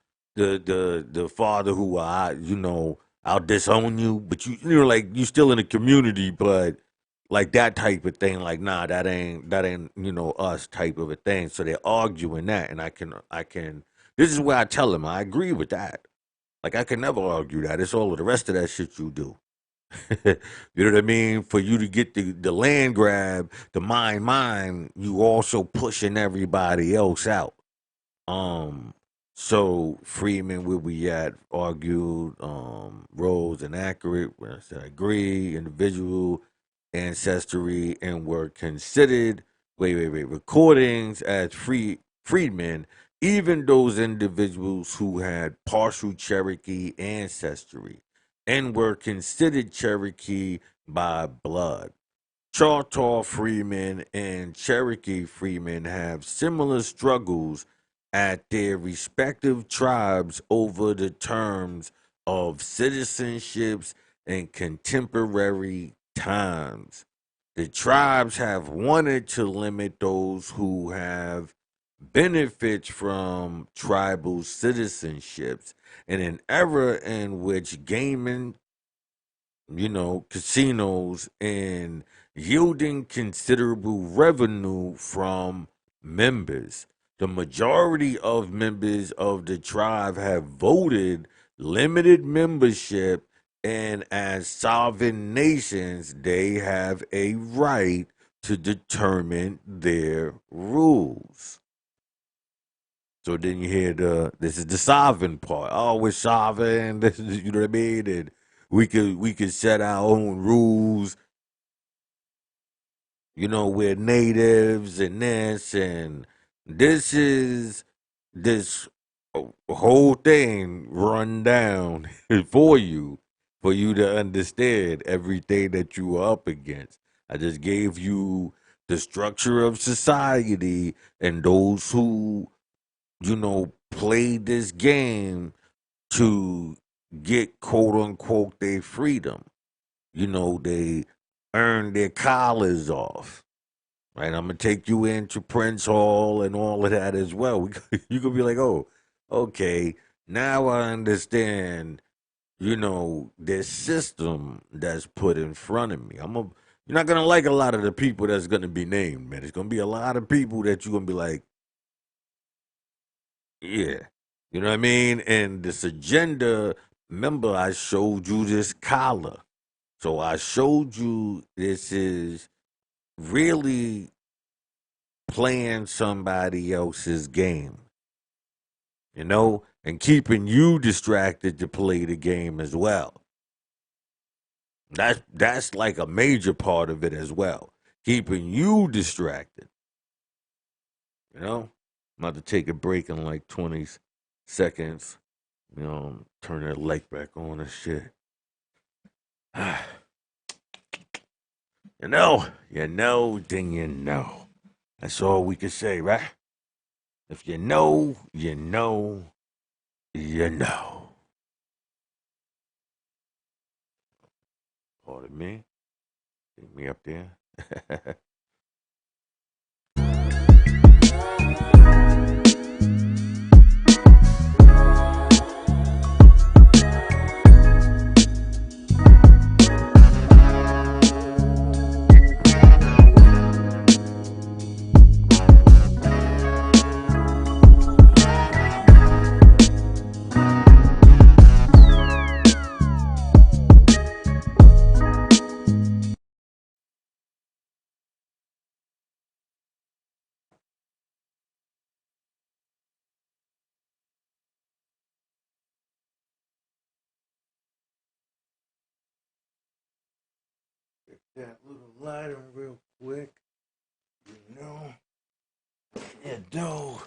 father who, I'll disown you, but like you still in the community, but like that type of thing, like, nah, that ain't us type of a thing. So they're arguing that, and I can this is where I tell them I agree with that. Like, I can never argue that. It's all of the rest of that shit you do. You know what I mean? For you to get the land grab, the mine, you also pushing everybody else out. Um, so Freeman, where we at, argued, roles inaccurate. When I said I agree, individual ancestry, and were considered, wait, recordings as freedmen, even those individuals who had partial Cherokee ancestry and were considered Cherokee by blood. Choctaw Freemen and Cherokee Freemen have similar struggles at their respective tribes over the terms of citizenships in contemporary times. The tribes have wanted to limit those who have benefits from tribal citizenships in an era in which gaming, casinos, and yielding considerable revenue from members. The majority of members of the tribe have voted limited membership, and as sovereign nations, they have a right to determine their rules. So then you hear this is the sovereign part. Oh, we're sovereign. This is, you know what I mean? And we could set our own rules. You know, we're natives and this and this is this whole thing run down for you to understand everything that you are up against. I just gave you the structure of society and those who, play this game to get quote unquote their freedom. They earn their collars off. Right, I'm gonna take you into Prince Hall and all of that as well. You could be like, oh, okay, now I understand. This system that's put in front of me. You're not gonna like a lot of the people that's gonna be named, man. It's gonna be a lot of people that you're gonna be like, yeah, you know what I mean. And this agenda. Remember, I showed you this collar. So I showed you this is really playing somebody else's game, and keeping you distracted to play the game as well. That's like a major part of it as well. Keeping you distracted, I'm about to take a break in like 20 seconds, turn that light back on and shit. Then you know. That's all we can say, right? If you know, you know, you know. Pardon me. Take me up there. Get that little lighter real quick. You know. You know.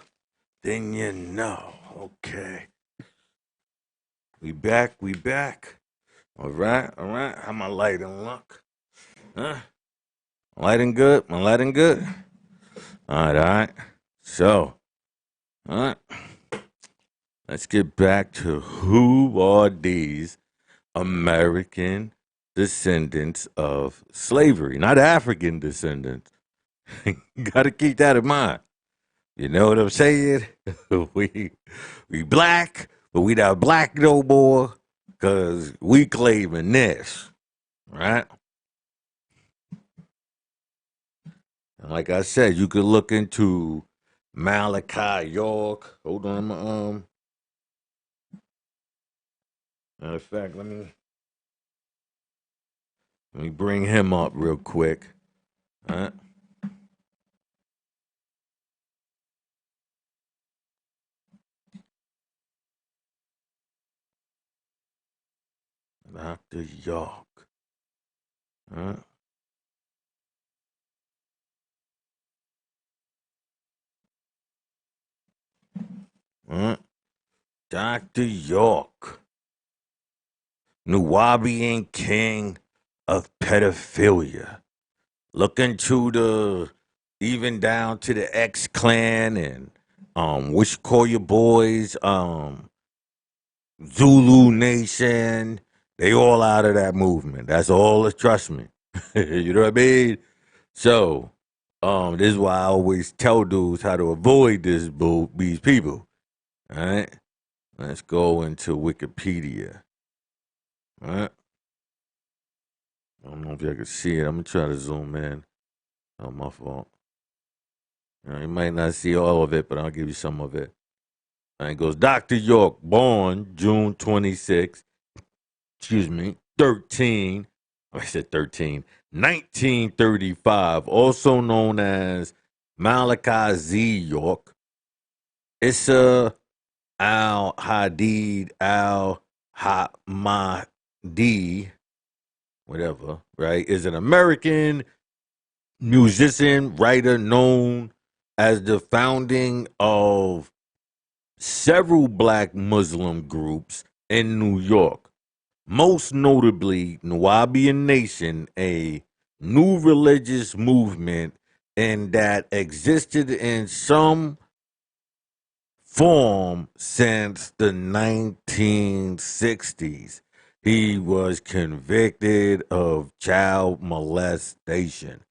Then you know. Okay. We back. We back. All right. All right. How my lighting look? Huh? Lighting good? My lighting good? All right. All right. So, all right. Let's get back to who are these American descendants of slavery, not African descendants. Got to keep that in mind. You know what I'm saying? we black, but we not black no more because we claiming this, right? And like I said, you could look into Malachi York. Hold on, matter of fact, let me bring him up real quick. All right. Dr. York. All right. All right. Dr. York, Nubian king of pedophilia. Look into even down to the X Clan and what you call your boys, Zulu Nation. They all out of that movement. That's all. Trust me. You know what I mean? So, this is why I always tell dudes how to avoid these people. All right. Let's go into Wikipedia. All right. I don't know if y'all can see it. I'm gonna try to zoom in. Oh, my fault. You might not see all of it, but I'll give you some of it. And it goes Dr. York, born June 26, 13. I said 13. 1935, also known as Malachi Z. York. Issa Al Hadid Al Hamadi, whatever, right, is an American musician, writer known as the founding of several black Muslim groups in New York, most notably Nubian Nation, a new religious movement and that existed in some form since the 1960s. He was convicted of child molestation.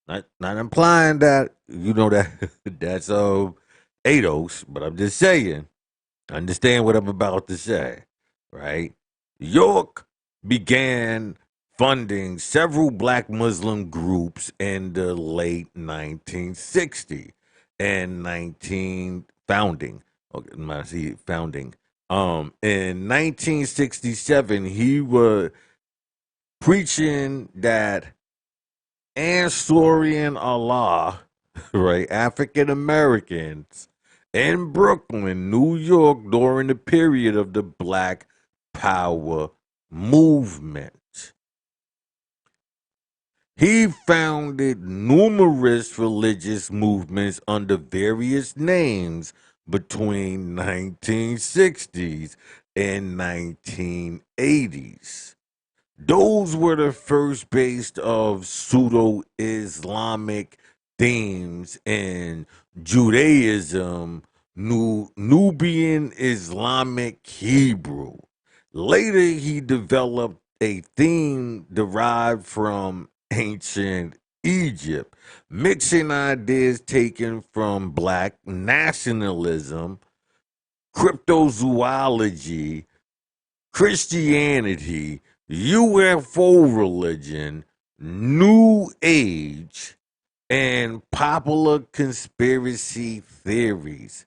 Not implying that that that's ADOS, but I'm just saying. Understand what I'm about to say, right? York began funding several black Muslim groups in the late 1960s and 19 founding. Okay, I see founding. In 1967, he was preaching that Ansorian Allah, right, African Americans in Brooklyn, New York, during the period of the Black Power movement. He founded numerous religious movements under various names between 1960s and 1980s. Those were the first based of pseudo-Islamic themes in Judaism, Nubian Islamic Hebrew. Later, he developed a theme derived from ancient Egypt, mixing ideas taken from black nationalism, cryptozoology, Christianity, UFO religion, New Age, and popular conspiracy theories.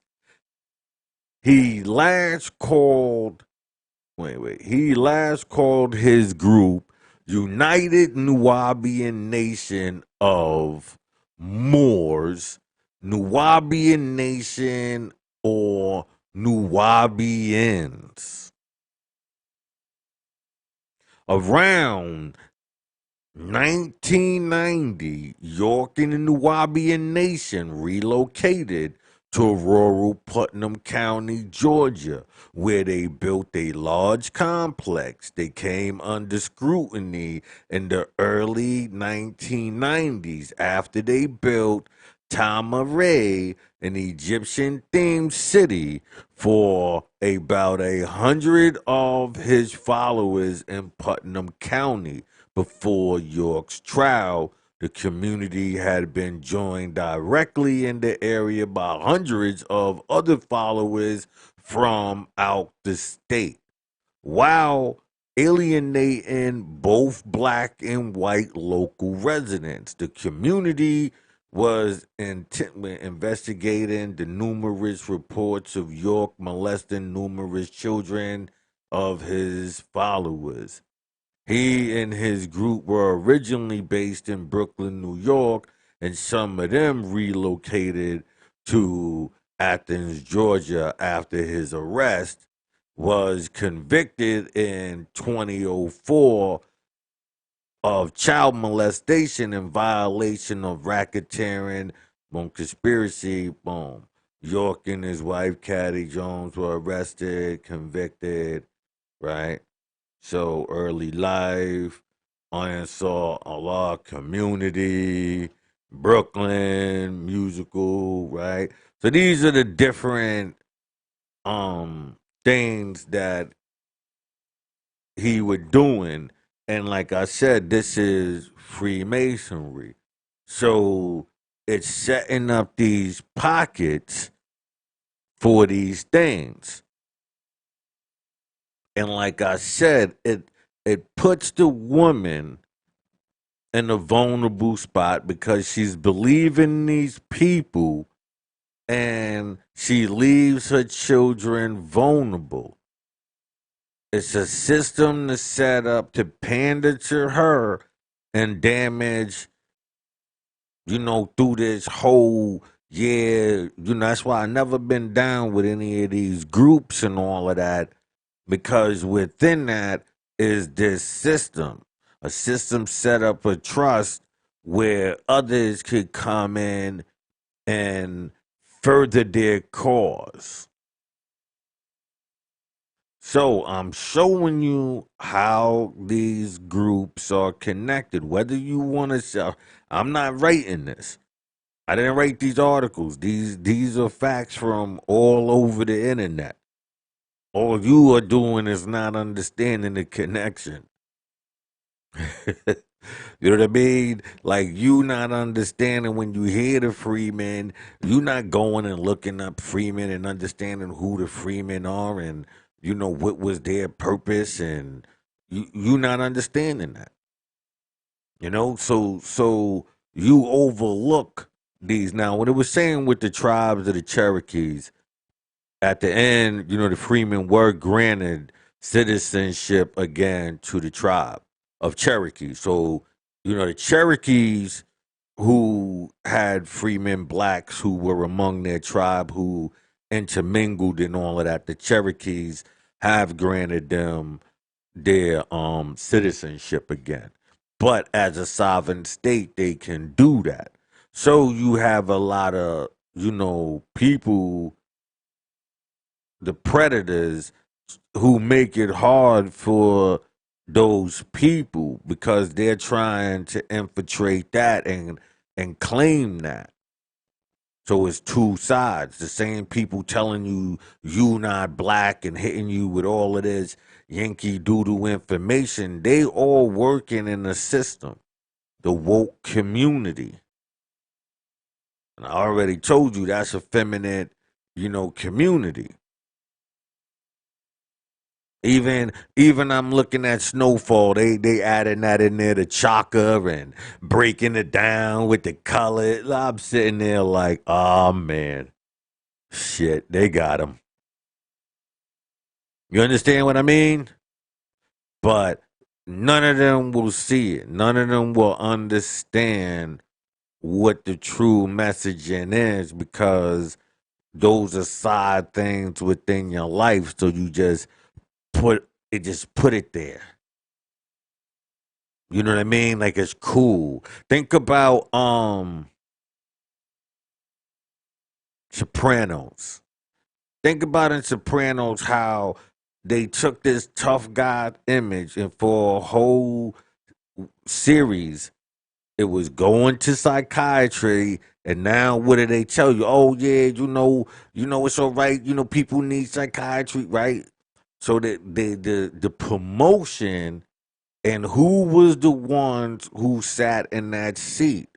He last called He last called his group United Nubian Nation of Moors, Nubian Nation, or Nubians. Around 1990, York and the Nubian Nation relocated to rural Putnam County, Georgia, where they built a large complex. They came under scrutiny in the early 1990s after they built Tamaray, an Egyptian-themed city, for about 100 of his followers in Putnam County. Before York's trial, the community had been joined directly in the area by hundreds of other followers from out the state, while alienating both black and white local residents. The community was intently investigating the numerous reports of York molesting numerous children of his followers. He and his group were originally based in Brooklyn, New York, and some of them relocated to Athens, Georgia after his arrest. Was convicted in 2004 of child molestation in violation of racketeering, conspiracy, boom. York and his wife, Caddy Jones, were arrested, convicted, right? So early life, Arkansas, Allah, community, Brooklyn, musical, right? So these are the different things that he was doing. And like I said, this is Freemasonry. So it's setting up these pockets for these things. And like I said, it puts the woman in a vulnerable spot because she's believing these people and she leaves her children vulnerable. It's a system to set up to pander to her and damage, through this whole, yeah, that's why I never been down with any of these groups and all of that, because within that is this system, a system set up for trust where others could come in and further their cause. So I'm showing you how these groups are connected. Whether you want to sell, I'm not writing this. I didn't write these articles. These are facts from all over the internet. All you are doing is not understanding the connection. You know what I mean? Like, you not understanding when you hear the Freemen, you not going and looking up Freemen and understanding who the Freemen are and what was their purpose, and you not understanding that. So you overlook these. Now, when it was saying with the tribes of the Cherokees, at the end, the Freemen were granted citizenship again to the tribe of Cherokee. So, the Cherokees who had Freemen blacks who were among their tribe who intermingled and all of that, the Cherokees have granted them their citizenship again. But as a sovereign state, they can do that. So you have a lot of, people, the predators, who make it hard for those people because they're trying to infiltrate that and claim that. So it's two sides. The same people telling you not black and hitting you with all of this Yankee Doodle information. They all working in the system, the woke community. And I already told you that's a feminine, community. Even I'm looking at Snowfall. They adding that in there, the chaka and breaking it down with the color. I'm sitting there like, oh man, shit, they got him. You understand what I mean? But none of them will see it. None of them will understand what the true messaging is because those are side things within your life. So you just put it there. You know what I mean? Like it's cool. Think about Sopranos. Think about in Sopranos how they took this tough guy image and for a whole series it was going to psychiatry, and now what do they tell you? Oh yeah, it's all right. People need psychiatry, right? So the promotion and who was the ones who sat in that seat?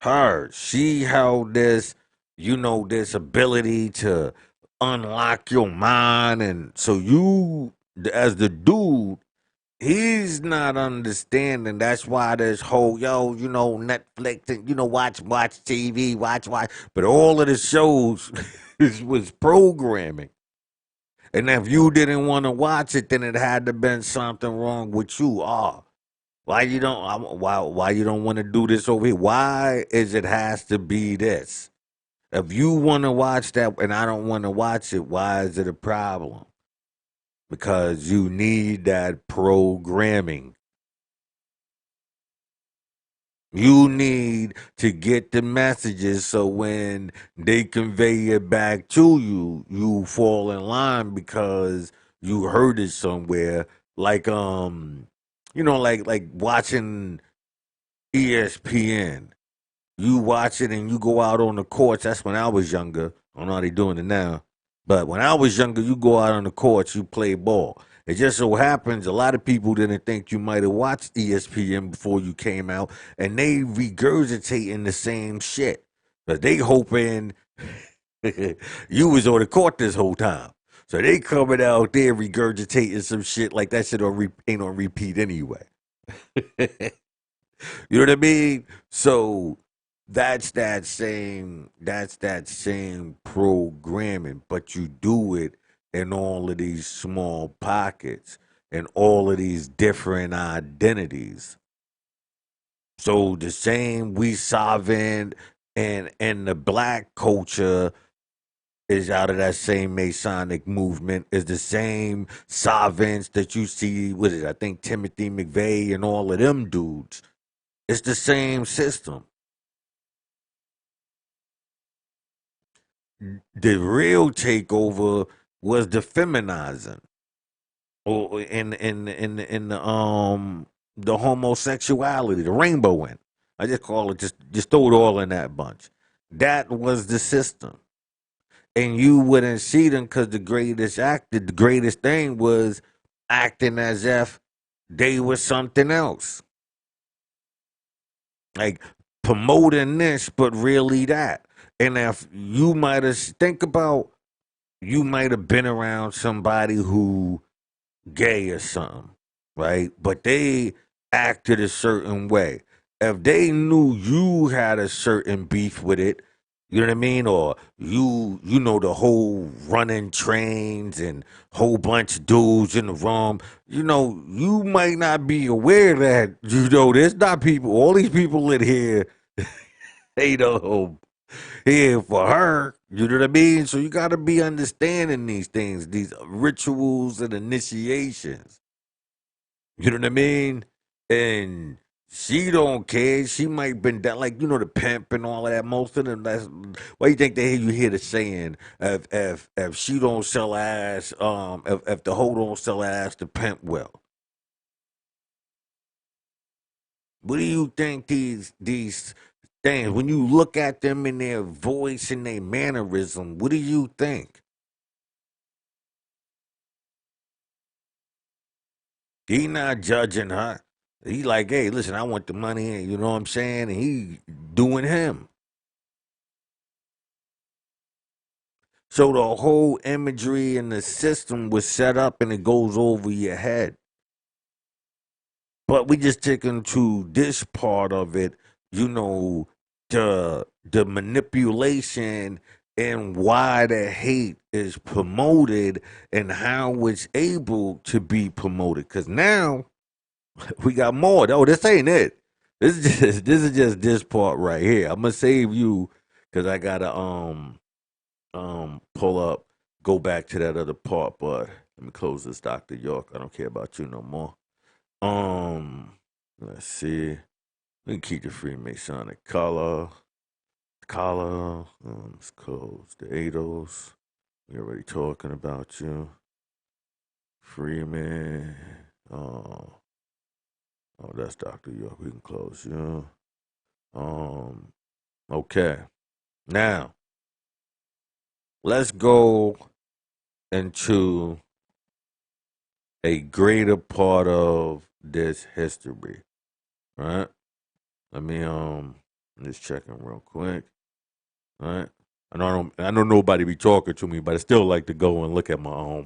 Her. She held this, this ability to unlock your mind, and so you, as the dude, he's not understanding. That's why this whole Netflix and watch TV, watch, but all of the shows was programming. And if you didn't want to watch it, then it had to been something wrong with you. Oh, why you don't want to do this over here? Why is it has to be this? If you want to watch that and I don't want to watch it, why is it a problem? Because you need that programming. You need to get the messages so when they convey it back to you, you fall in line because you heard it somewhere. Like like watching ESPN. You watch it and you go out on the courts. That's when I was younger. I don't know how they doing it now. But when I was younger, you go out on the courts, you play ball. It just so happens a lot of people didn't think you might have watched ESPN before you came out, and they regurgitating the same shit. But they hoping you was on the court this whole time. So they coming out there regurgitating some shit like that shit ain't on repeat anyway. You know what I mean? So that's that same programming, but you do it in all of these small pockets and all of these different identities. So the same we sovereign and the black culture is out of that same Masonic movement, is the same sovereigns that you see with it. I think Timothy McVeigh and all of them dudes. It's the same system. The real takeover was the feminizing, or in the homosexuality, the rainbowing. I just call it, just throw it all in that bunch. That was the system. And you wouldn't see them because the greatest thing was acting as if they were something else. Like promoting this, but really that. And if you might have think about, you might have been around somebody who gay or something, right? But they acted a certain way. If they knew you had a certain beef with it, you know what I mean? Or you know, the whole running trains and whole bunch of dudes in the room, you might not be aware that, there's not people, all these people in here, they know here for her. You know what I mean? So you got to be understanding these things, these rituals and initiations. You know what I mean? And she don't care. She might been down, like, the pimp and all of that. Most of them. That's why you think you hear the saying, if she don't sell ass, if the hoe don't sell ass, the pimp will. What do you think these things, when you look at them in their voice and their mannerism, what do you think? He not judging her. He like, hey, listen, I want the money. You know what I'm saying? And he doing him. So the whole imagery and the system was set up and it goes over your head. But we just take into this part of it, the manipulation and why the hate is promoted and how it's able to be promoted. Cause now we got more. Oh, this ain't it. This is just this part right here. I'm gonna save you because I gotta pull up, go back to that other part, but let me close this Dr. York. I don't care about you no more. Um let's see. We can keep the Freemasonic collar. Let's close the ADOS. We already talking about you. Freeman. Oh, that's Dr. York. We can close you. Um, okay. Now let's go into a greater part of this history. Right? Let me I'm just checking real quick. All right. I know nobody be talking to me, but I still like to go and look at my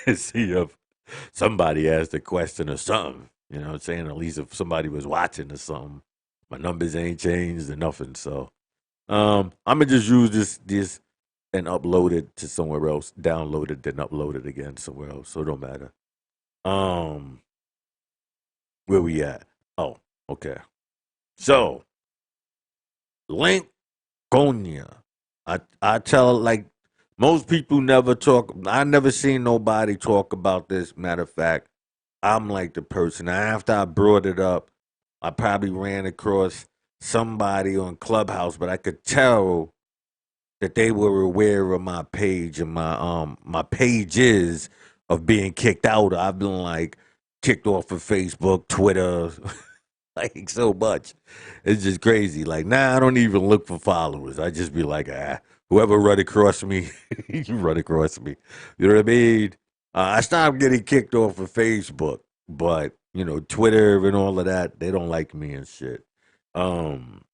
and see if somebody asked a question or something. You know what I'm saying? At least if somebody was watching or something. My numbers ain't changed or nothing. So I'm gonna just use this and upload it to somewhere else. Download it, then upload it again somewhere else. So it don't matter. Um where we at? Oh, okay. So Lincolnia. I tell, like, most people never talk. I never seen nobody talk about this. Matter of fact, I'm like the person. After I brought it up, I probably ran across somebody on Clubhouse, but I could tell that they were aware of my page and my pages of being kicked out. I've been like kicked off of Facebook, Twitter, like so much. It's just crazy. Like now, I don't even look for followers. I just be like, whoever run across me, you run across me. You know what I mean? I stopped getting kicked off of Facebook, but Twitter and all of that, they don't like me and shit. Um,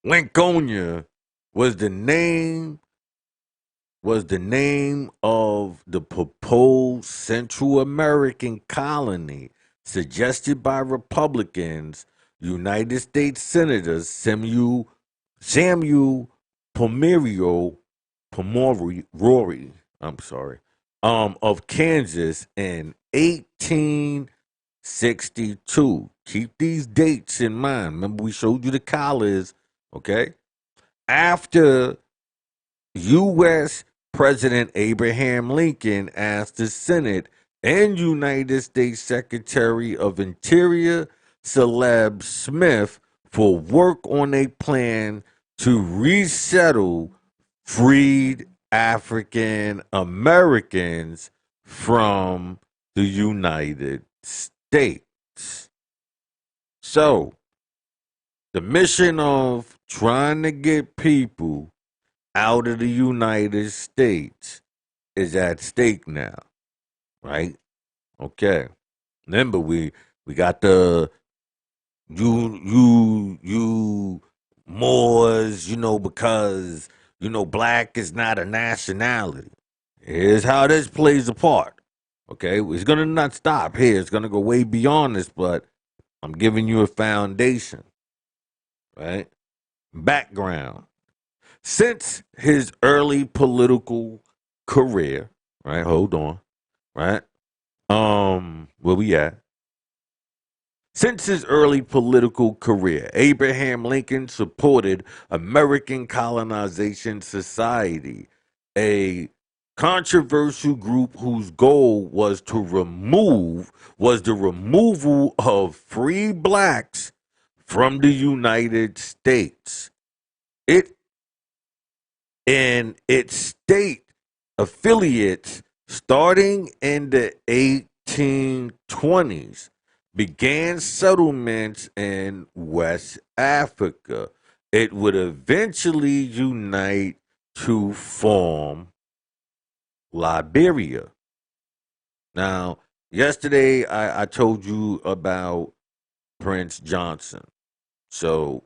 Lincolnia was the name of the proposed Central American colony suggested by Republicans, United States Senators Samuel Pomeroy Rory, I'm sorry, of Kansas in 1862. Keep these dates in mind. Remember, we showed you the collars, okay? After U.S. President Abraham Lincoln asked the Senate and United States Secretary of Interior Caleb Smith for work on a plan to resettle freed African Americans from the United States. So, the mission of trying to get people out of the United States is at stake now, right? Okay. Remember, we got the you Moors, because black is not a nationality. Here's how this plays a part. Okay, it's gonna not stop here. It's gonna go way beyond this, but I'm giving you a foundation, right? Background. Since his early political career, right? Hold on, right? Where we at? Since his early political career, Abraham Lincoln supported American Colonization Society, a controversial group whose goal was the removal of free blacks from the United States. It and its state affiliates starting in the 1820s began settlements in West Africa. It would eventually unite to form Liberia. Now, yesterday I told you about Prince Johnson. So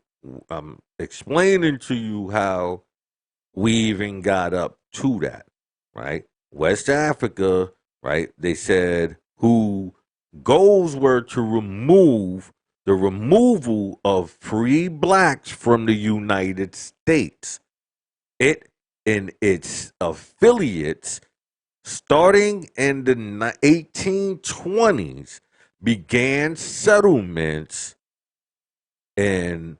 I'm explaining to you how we even got up to that, right? West Africa, right? They said who goals were to remove the removal of free blacks from the United States. It and its affiliates, starting in the 1820s, began settlements in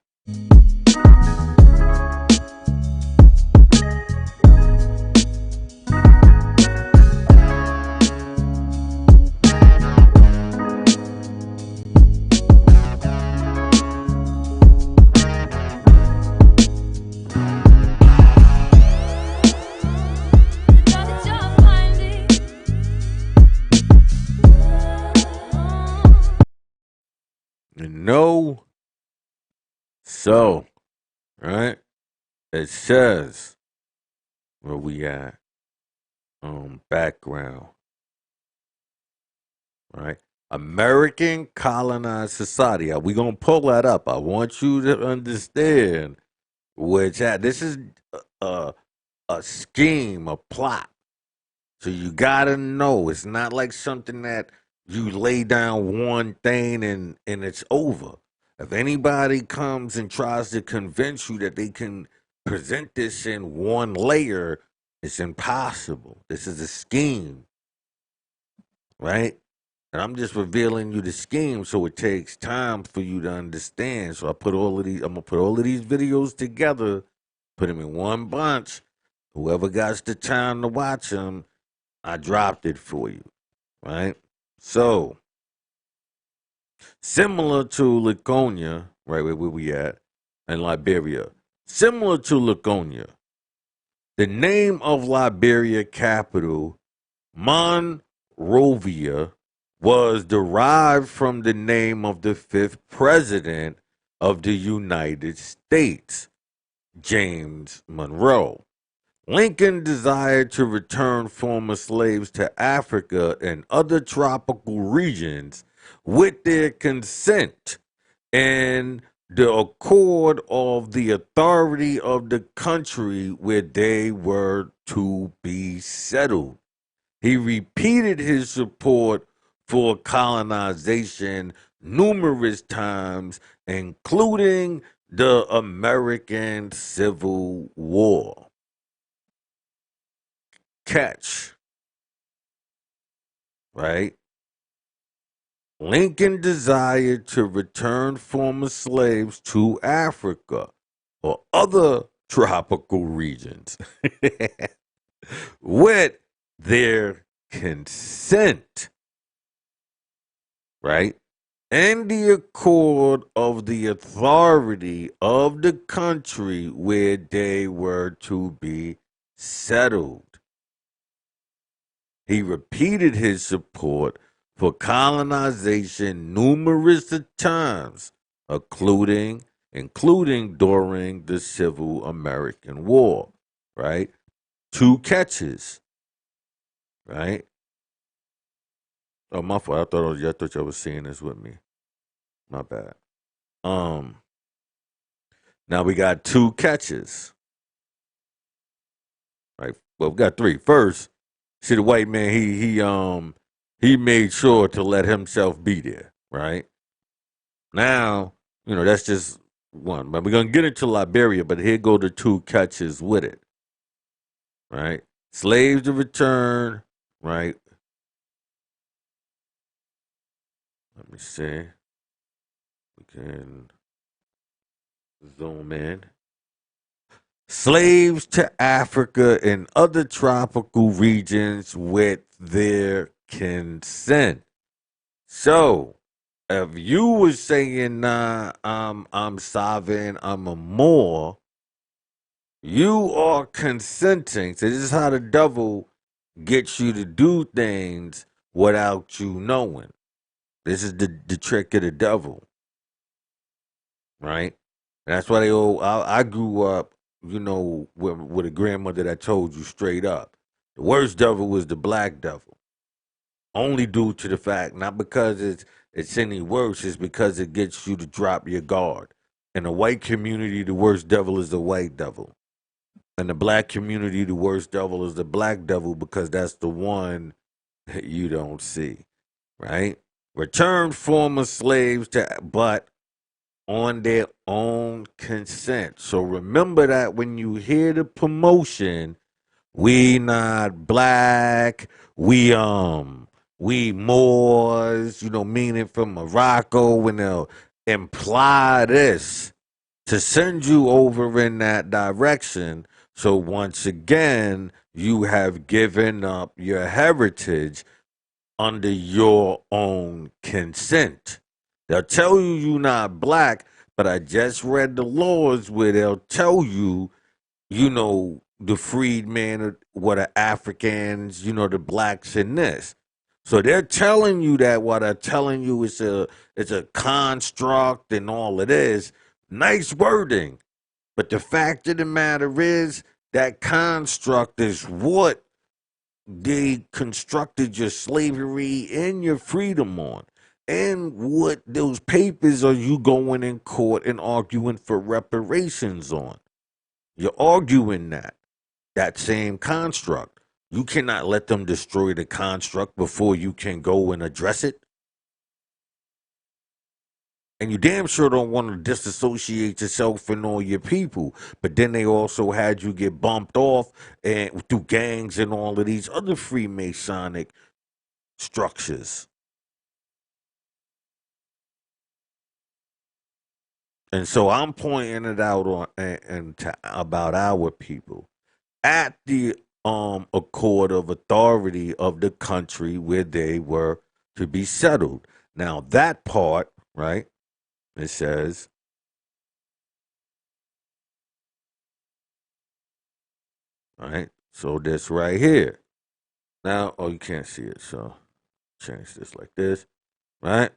no. So, right? It says where we at. Background, right? American Colonized Society. Are we gonna pull that up? I want you to understand which this is a, a scheme, a plot. So you gotta know it's not like something that you lay down one thing and it's over. If anybody comes and tries to convince you that they can present this in one layer, it's impossible. This is a scheme, right? And I'm just revealing you the scheme, so it takes time for you to understand. So I'm gonna put all of these videos together, put them in one bunch. Whoever got the time to watch them, I dropped it for you, right? So, similar to Laconia, right where we at, in Liberia, similar to Laconia, the name of Liberia capital, Monrovia, was derived from the name of the fifth president of the United States, James Monroe. Lincoln desired to return former slaves to Africa and other tropical regions with their consent and the accord of the authority of the country where they were to be settled. He repeated his support for colonization numerous times, including the American Civil War. catch, right? Lincoln desired to return former slaves to Africa or other tropical regions with their consent, right? And the accord of the authority of the country where they were to be settled. He repeated his support for colonization numerous times, including during the Civil American War, right? Two catches, right? Oh, my fault. I thought y'all was seeing this with me. My bad. Um, Now we got two catches, right? Well, we got three. First, see the white man. He made sure to let himself be there, right? Now, that's just one. But we're gonna get into Liberia, but here go the two catches with it, right? Slaves to return, right? Let me see. We can zoom in. Slaves to Africa and other tropical regions with their consent. So, if you were saying, nah, I'm sovereign, I'm a Moor, you are consenting. So this is how the devil gets you to do things without you knowing. This is the trick of the devil, right? That's why I grew up, with a grandmother that told you straight up. The worst devil was the black devil. Only due to the fact, not because it's any worse, it's because it gets you to drop your guard. In the white community, the worst devil is the white devil. In the black community, the worst devil is the black devil because that's the one that you don't see, right? Return former slaves but on their own consent. So remember that when you hear the promotion, we not black, we Moors, meaning from Morocco, when they'll imply this to send you over in that direction. So once again, you have given up your heritage under your own consent. They'll tell you you're not black, but I just read the laws where they'll tell you, the freedmen, what the Africans, the blacks in this. So they're telling you that what they're telling you is a construct and all it is. Nice wording. But the fact of the matter is that construct is what they constructed your slavery and your freedom on. And what those papers are you going in court and arguing for reparations on? You're arguing that same construct. You cannot let them destroy the construct before you can go and address it. And you damn sure don't want to disassociate yourself and all your people. But then they also had you get bumped off and through gangs and all of these other Freemasonic structures. And so I'm pointing it out about our people at the accord of authority of the country where they were to be settled. Now that part, right? It says, right. So this right here. Now, oh, you can't see it, so change this like this, right?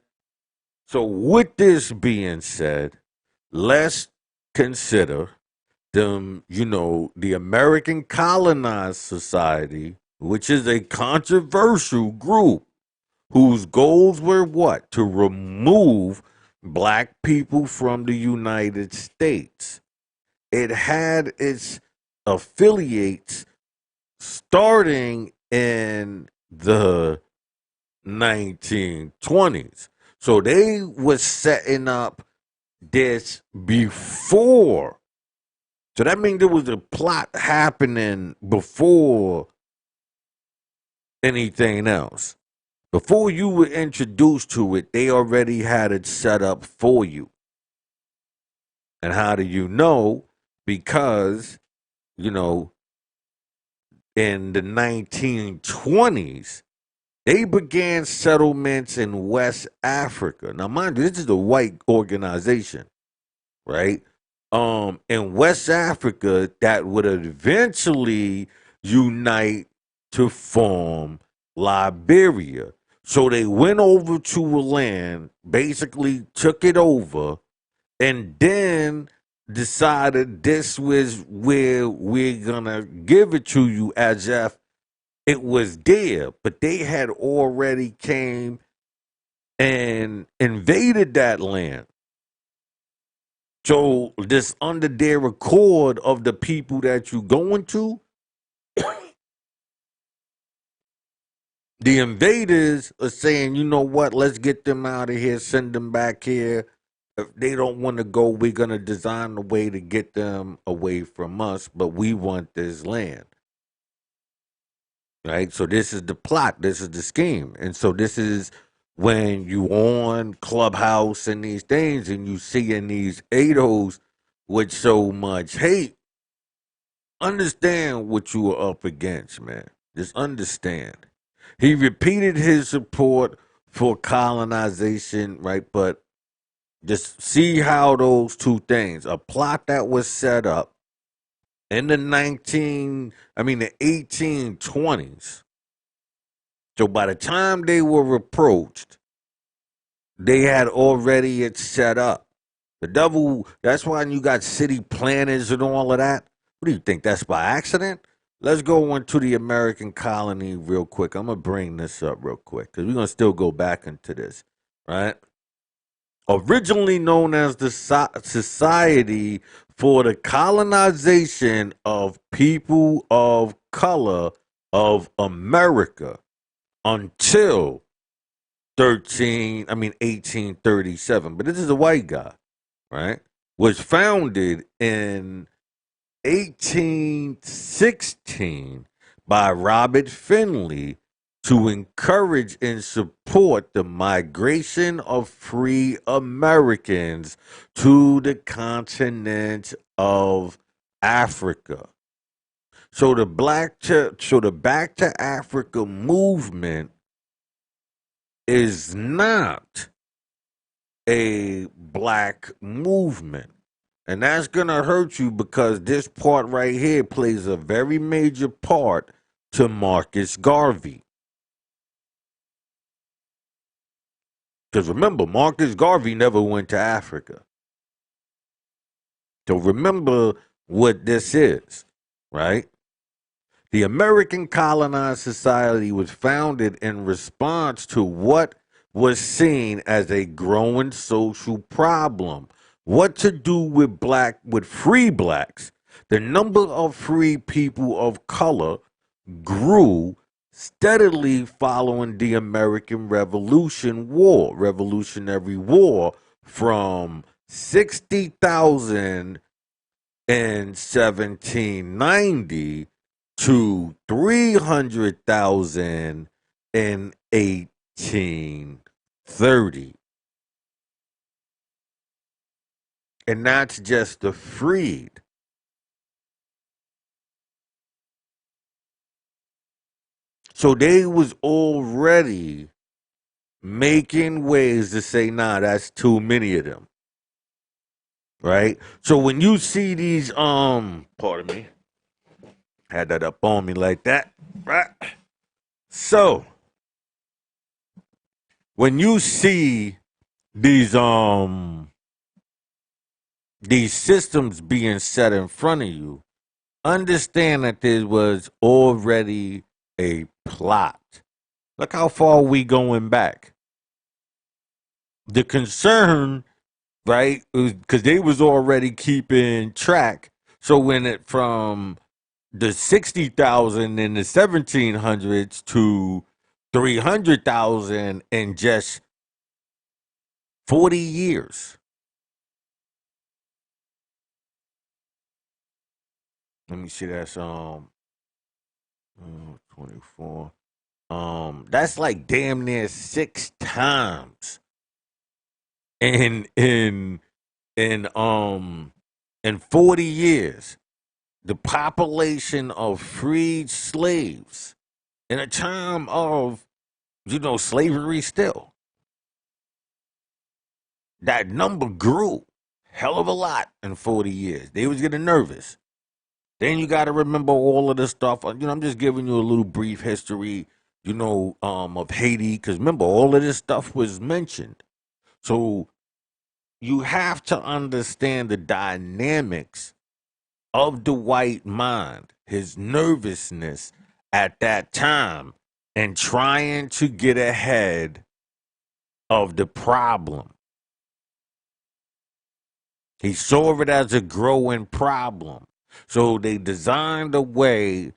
So with this being said, let's consider the American Colonized Society, which is a controversial group whose goals were what? To remove black people from the United States. It had its affiliates starting in the 1920s. So they was setting up this before. So that means there was a plot happening before anything else. Before you were introduced to it, they already had it set up for you. And how do you know? Because, you know, in the 1920s, they began settlements in West Africa. Now, mind you, this is a white organization, right? In West Africa, that would eventually unite to form Liberia. So they went over to a land, basically took it over, and then decided this was where we're gonna give it to you as if it was there. But they had already came and invaded that land. So this under their accord of the people that you going to, the invaders are saying, you know what, let's get them out of here, send them back here. If they don't want to go, we're gonna design a way to get them away from us, but we want this land. Right? So this is the plot, this is the scheme. And so this is when you on Clubhouse and these things and you see in these ADOs with so much hate. Understand what you are up against, man. Just understand. He repeated his support for colonization, right? But just see how those two things, a plot that was set up in the 1820s. So by the time they were approached, they had already it set up. The devil, that's why you got city planners and all of that. What do you think? That's by accident? Let's go into the American colony real quick. I'm going to bring this up real quick because we're going to still go back into this, right? Originally known as the Society for the Colonization of People of Color of America until 1837. But this is a white guy, right? Was founded in 1816 by Robert Finley to encourage and support the migration of free Americans to the continent of Africa. So the Back to Africa movement is not a black movement. And that's going to hurt you because this part right here plays a very major part to Marcus Garvey. Because remember, Marcus Garvey never went to Africa. So remember what this is, right? The American Colonized Society was founded in response to what was seen as a growing social problem. What to do with free blacks. The number of free people of color grew steadily following the American Revolutionary War from 60,000 in 1790 to 300,000 in 1830. And that's just the freed. So they was already making ways to say, nah, that's too many of them. Right? So when you see these, pardon me, had that up on me like that, right? So when you see these these systems being set in front of you, understand that there was already a plot. Look how far we going back. The concern, right, because they was already keeping track. So when it from the 60,000 in the 1700s to 300,000 in just 40 years. Let me see, that's 24. That's like damn near 6 times in in in um in 40 years the population of freed slaves in a time of slavery still. That number grew hell of a lot in 40 years. They was getting nervous. Then you got to remember all of this stuff. I'm just giving you a little brief history, of Haiti, because remember, all of this stuff was mentioned. So you have to understand the dynamics of the white mind, his nervousness at that time, and trying to get ahead of the problem. He saw it as a growing problem. So they designed a way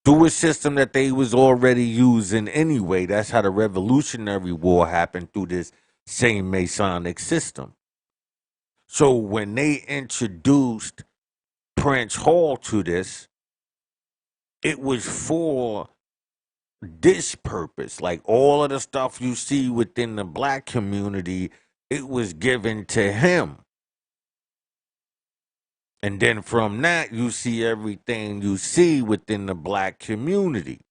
through a system that they was already using anyway. That's how the Revolutionary War happened, through this same Masonic system. So when they introduced Prince Hall to this, it was for this purpose. Like all of the stuff you see within the black community, it was given to him. And then from that, you see everything you see within the black community.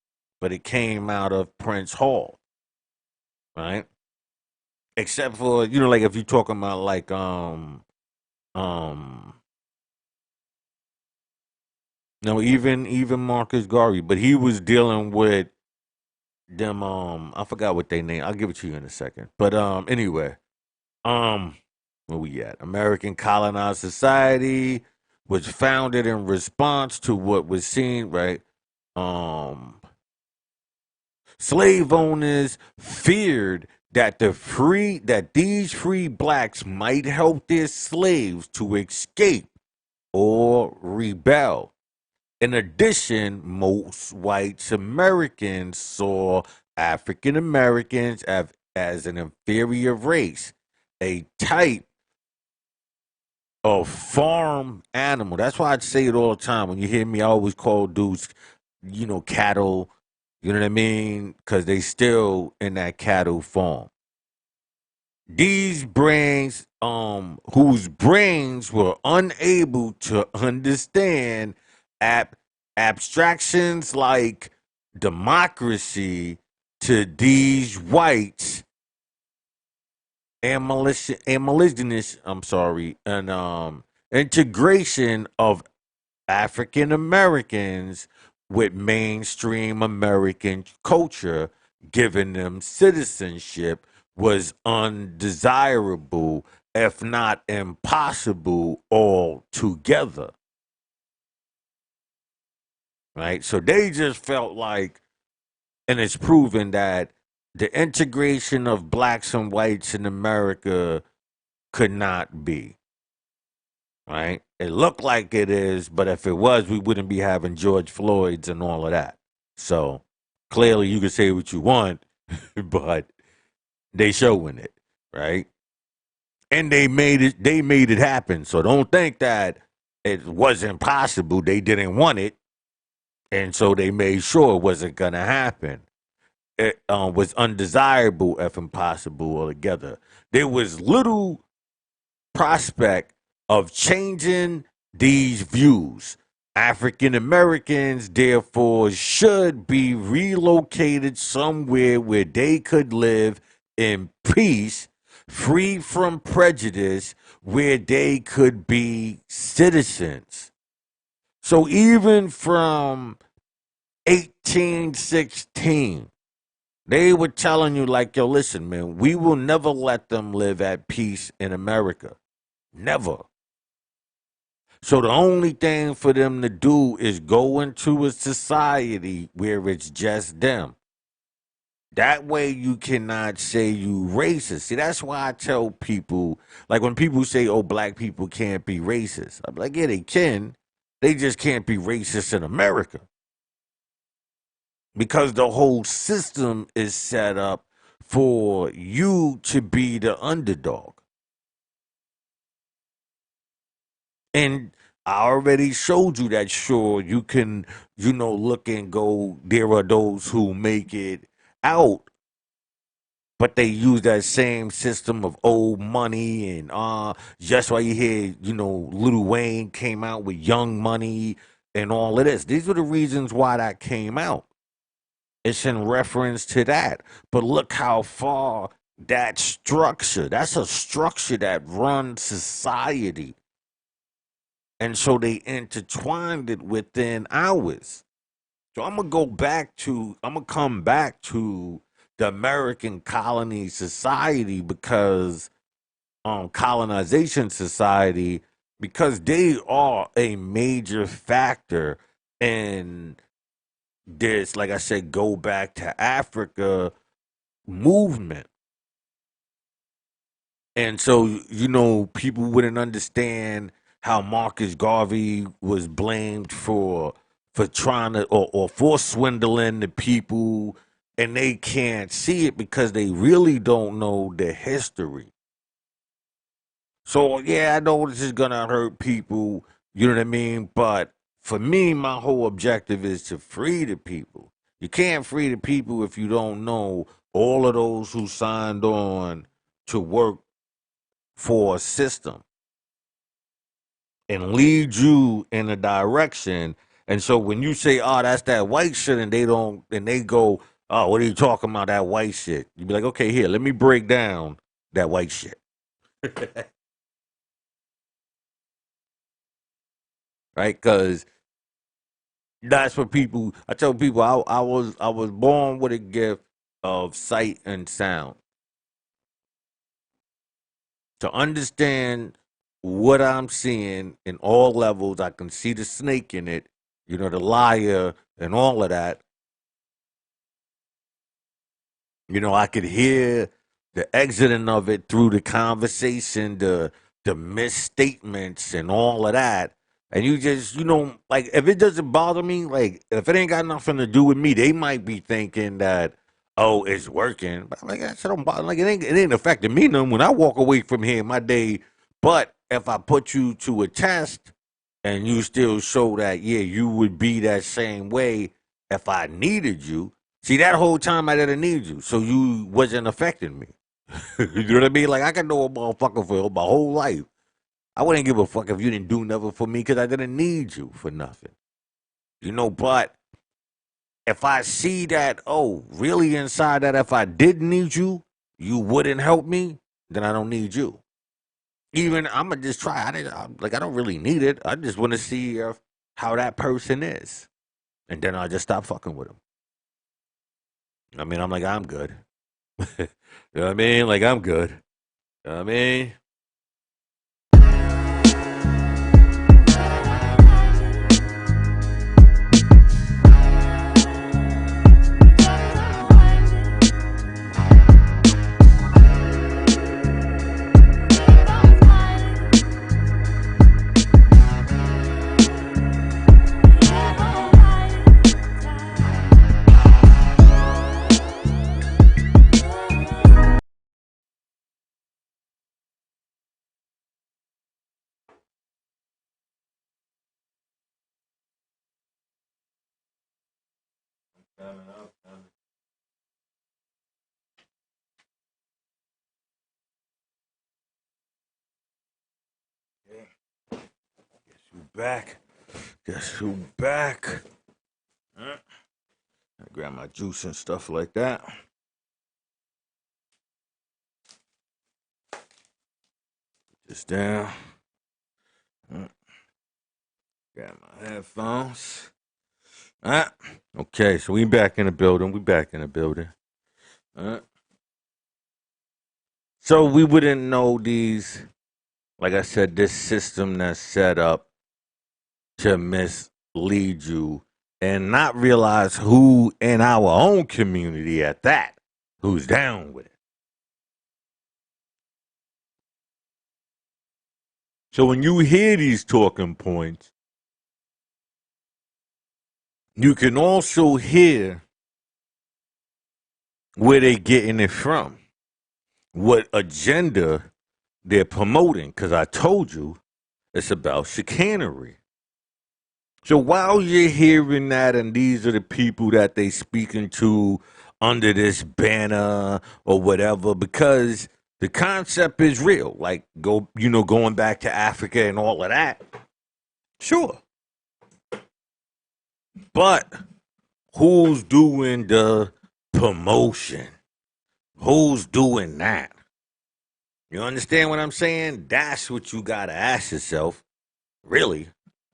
But it came out of Prince Hall, right? Except for, like if you're talking about like um no, even Marcus Garvey, but he was dealing with them. I forgot what they name. I'll give it to you in a second. But anyway, um where we at? American Colonized Society was founded in response to what was seen, right? Um Slave owners feared that these free blacks might help their slaves to escape or rebel. In addition, most white Americans saw African Americans as an inferior race, a type of farm animal. That's why I'd say it all the time. When you hear me, I always call dudes, cattle. You know what I mean? Because they still in that cattle farm. These brains, whose brains were unable to understand ab- abstractions like democracy, to these whites and malicious, I'm sorry, and integration of African Americans with mainstream American culture, giving them citizenship, was undesirable, if not impossible, altogether. Right? So they just felt like, and it's proven that the integration of blacks and whites in America could not be. Right? It looked like it is, but if it was, we wouldn't be having George Floyd's and all of that. So clearly, you can say what you want, but they showing it, right? And they made it. They made it happen. So don't think that it wasn't possible. They didn't want it, and so they made sure it wasn't gonna happen. It was undesirable, if impossible altogether. There was little prospect of changing these views. African Americans, therefore, should be relocated somewhere where they could live in peace, free from prejudice, where they could be citizens. So even from 1816, they were telling you, like, yo, listen, man, we will never let them live at peace in America. Never. So the only thing for them to do is go into a society where it's just them. That way you cannot say you racist. See, that's why I tell people, like when people say, oh, black people can't be racist. I'm like, yeah, they can. They just can't be racist in America. Because the whole system is set up for you to be the underdog. And I already showed you that sure you can, look and go, there are those who make it out, but they use that same system of old money and just why you hear, Lil Wayne came out with Young Money and all of this. These are the reasons why that came out. It's in reference to that. But look how far that's a structure that runs society. And so they intertwined it within ours. So I'm gonna come back to the American colony society because colonization society, because they are a major factor in this, like I said, go back to Africa movement. And so, people wouldn't understand how Marcus Garvey was blamed for trying to or for swindling the people, and they can't see it because they really don't know the history. So yeah, I know this is gonna hurt people, you know what I mean? But for me, my whole objective is to free the people. You can't free the people if you don't know all of those who signed on to work for a system and lead you in a direction. And so when you say, "Oh, that's that white shit," and they go, "Oh, what are you talking about? That white shit?" You be like, "Okay, here, let me break down that white shit." Right? Because that's what people. I tell people, I was born with a gift of sight and sound to understand what I'm seeing in all levels. I can see the snake in it, the liar and all of that. I could hear the exiting of it through the conversation, the misstatements and all of that. And you just, like if it doesn't bother me, like if it ain't got nothing to do with me, they might be thinking that, oh, it's working. But like I said, don't bother. Like it ain't affecting me none when I walk away from here my day. But if I put you to a test and you still show that, yeah, you would be that same way if I needed you. See, that whole time I didn't need you, so you wasn't affecting me. You know what I mean? Like I could know a motherfucker for my whole life. I wouldn't give a fuck if you didn't do nothing for me because I didn't need you for nothing. But if I see that, oh, really inside that if I did need you, you wouldn't help me, then I don't need you. Even I'm gonna just try. I don't really need it. I just want to see how that person is, and then I just stop fucking with them. I mean, I'm like, I'm good. You know what I mean? Like, I'm good. You know what I mean? Guess who back? Guess who back? Huh? I grab my juice and stuff like that. Just down. Grab my headphones. Ah, okay, so we back in the building. We back in the building. Uh, so we wouldn't know these, like I said, this system that's set up to mislead you and not realize who in our own community at that who's down with it. So when you hear these talking points, you can also hear where they getting it from, what agenda they're promoting. Because I told you It's about chicanery. So while you're hearing that, and these are the people that they speaking to under this banner or whatever, because the concept is real. Like going back to Africa and all of that. Sure. But who's doing the promotion? Who's doing that? You understand what I'm saying? That's what you gotta ask yourself. Really?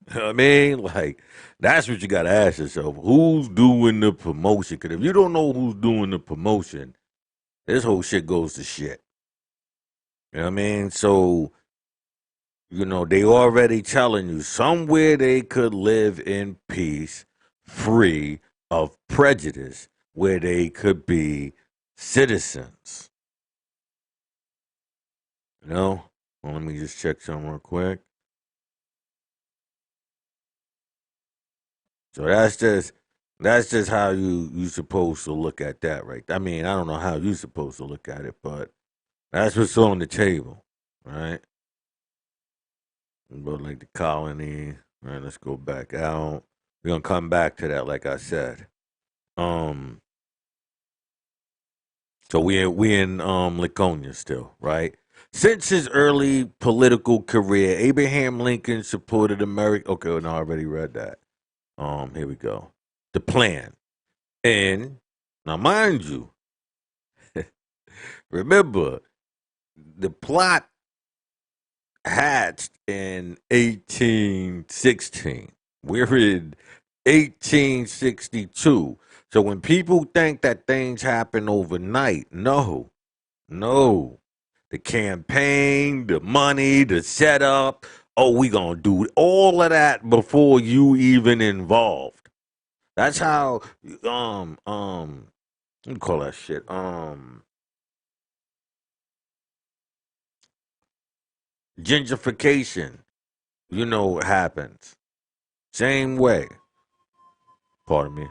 You know what I mean? Like, that's what you gotta ask yourself. Who's doing the promotion? Because if you don't know who's doing the promotion, this whole shit goes to shit. You know what I mean? So, they already telling you somewhere they could live in peace, free of prejudice, where they could be citizens. Well, let me just check something real quick. So that's just how you supposed to look at that, right? I mean, I don't know how you supposed to look at it, but that's what's on the table, right? But like the colony, right? Let's go back out. We're gonna come back to that, like I said. Um, so we in Laconia still, right? Since his early political career, Abraham Lincoln supported America. Okay, no, I already read that. Here we go. The plan. And now, mind you, remember the plot hatched in 1816. We're in 1862. So when people think that things happen overnight, no, no. The campaign, the money, the setup. Oh, we gonna do all of that before you even involved. That's how what do you call that shit? Gentrification, happens. Same way. Pardon me.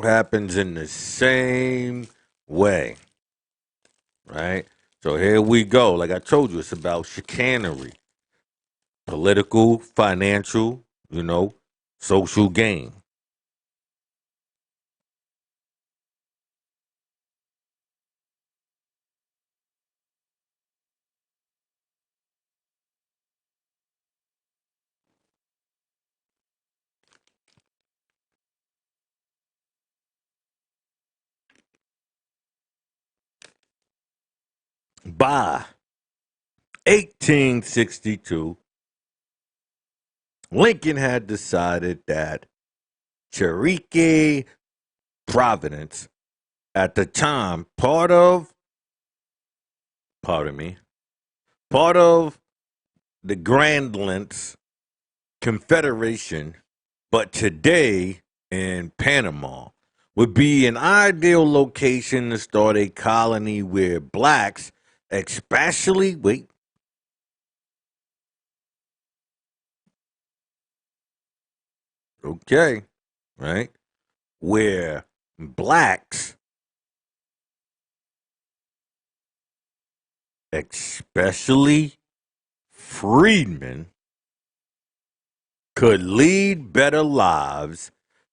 Happens in the same way, right? So here we go. Like I told you, it's about chicanery, political, financial, social gain. By 1862, Lincoln had decided that Cherokee Providence, at the time, pardon me, part of the Grandlands Confederation, but today in Panama, would be an ideal location to start a colony where blacks, especially, wait, okay, right, where blacks, especially freedmen, could lead better lives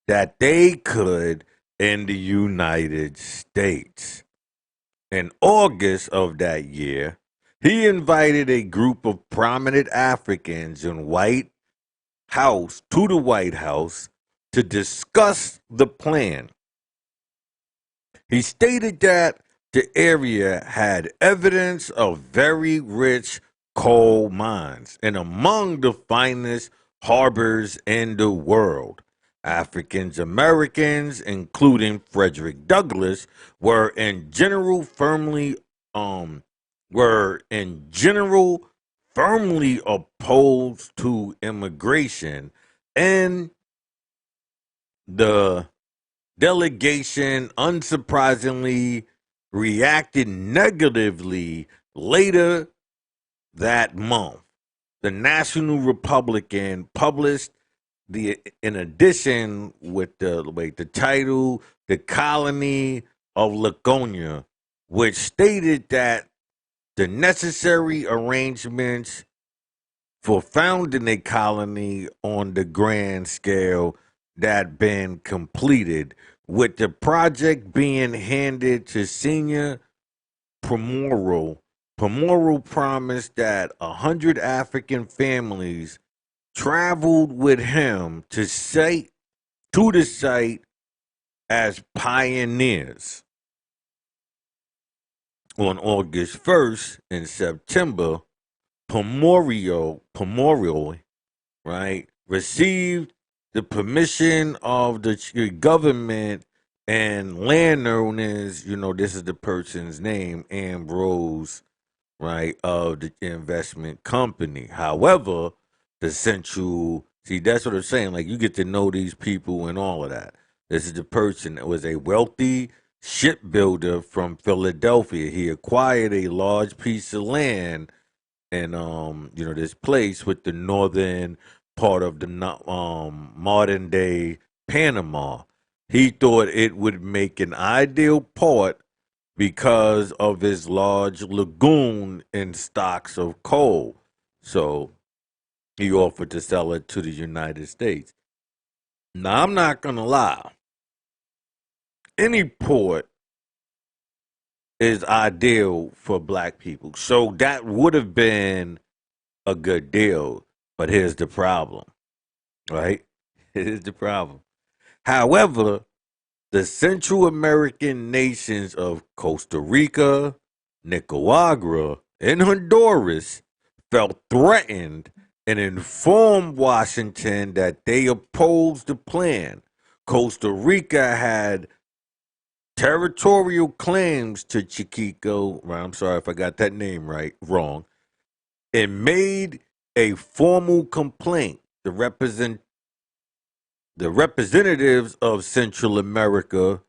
that they could in the United States. In August of that year, he invited a group of prominent Africans in the White House to discuss the plan. He stated that the area had evidence of very rich coal mines and among the finest harbors in the world. Africans Americans, including Frederick Douglass, um were in general firmly opposed to immigration, and the delegation, unsurprisingly, reacted negatively later that month. The National Republican published the in addition with the title, the colony of Laconia, which stated that the necessary arrangements for founding a colony on the grand scale that been completed, with the project being handed to senior Pomoro. Pomoro promised that 100 African families traveled with him to the site as pioneers. On August 1st and September, Pomorial, right, received the permission of the government and landowners. This is the person's name, Ambrose, right, of the investment company. However, the central, see, that's what I'm saying. Like, you get to know these people and all of that. This is the person that was a wealthy shipbuilder from Philadelphia. He acquired a large piece of land and this place with the northern part of the modern day Panama. He thought it would make an ideal port because of his large lagoon and stocks of coal. So he offered to sell it to the United States. Now, I'm not going to lie. Any port is ideal for black people. So that would have been a good deal. But here's the problem, right? Here's the problem. However, the Central American nations of Costa Rica, Nicaragua, and Honduras felt threatened and informed Washington that they opposed the plan. Costa Rica had territorial claims to Chiquico. I'm sorry if I got that name wrong. And made a formal complaint. The representatives of Central America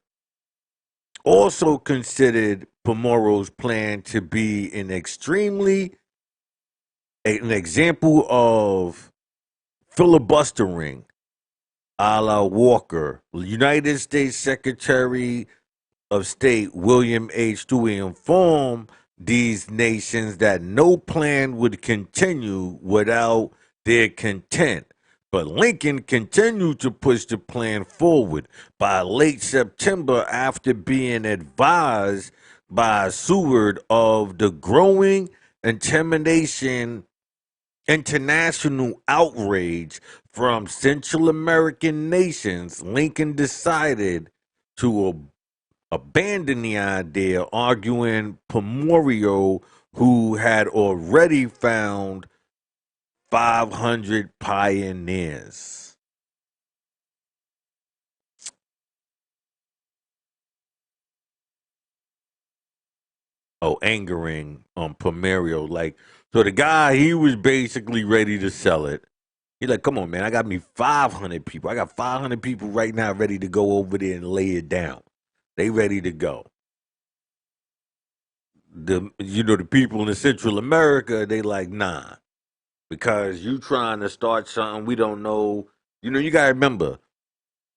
also considered Pomoro's plan to be an example of filibustering a la Walker. United States Secretary of State William H. Dewey informed these nations that no plan would continue without their consent. But Lincoln continued to push the plan forward. By late September, after being advised by Seward of the growing intimidation, international outrage from Central American nations, Lincoln decided to abandon the idea, arguing Pomorio, who had already found 500 pioneers. Oh, angering Pomerio. Like, so the guy, he was basically ready to sell it. He's like, come on, man, I got me 500 people. I got 500 people right now ready to go over there and lay it down. They ready to go. The people in Central America, they like, nah, because you trying to start something we don't know. You gotta remember,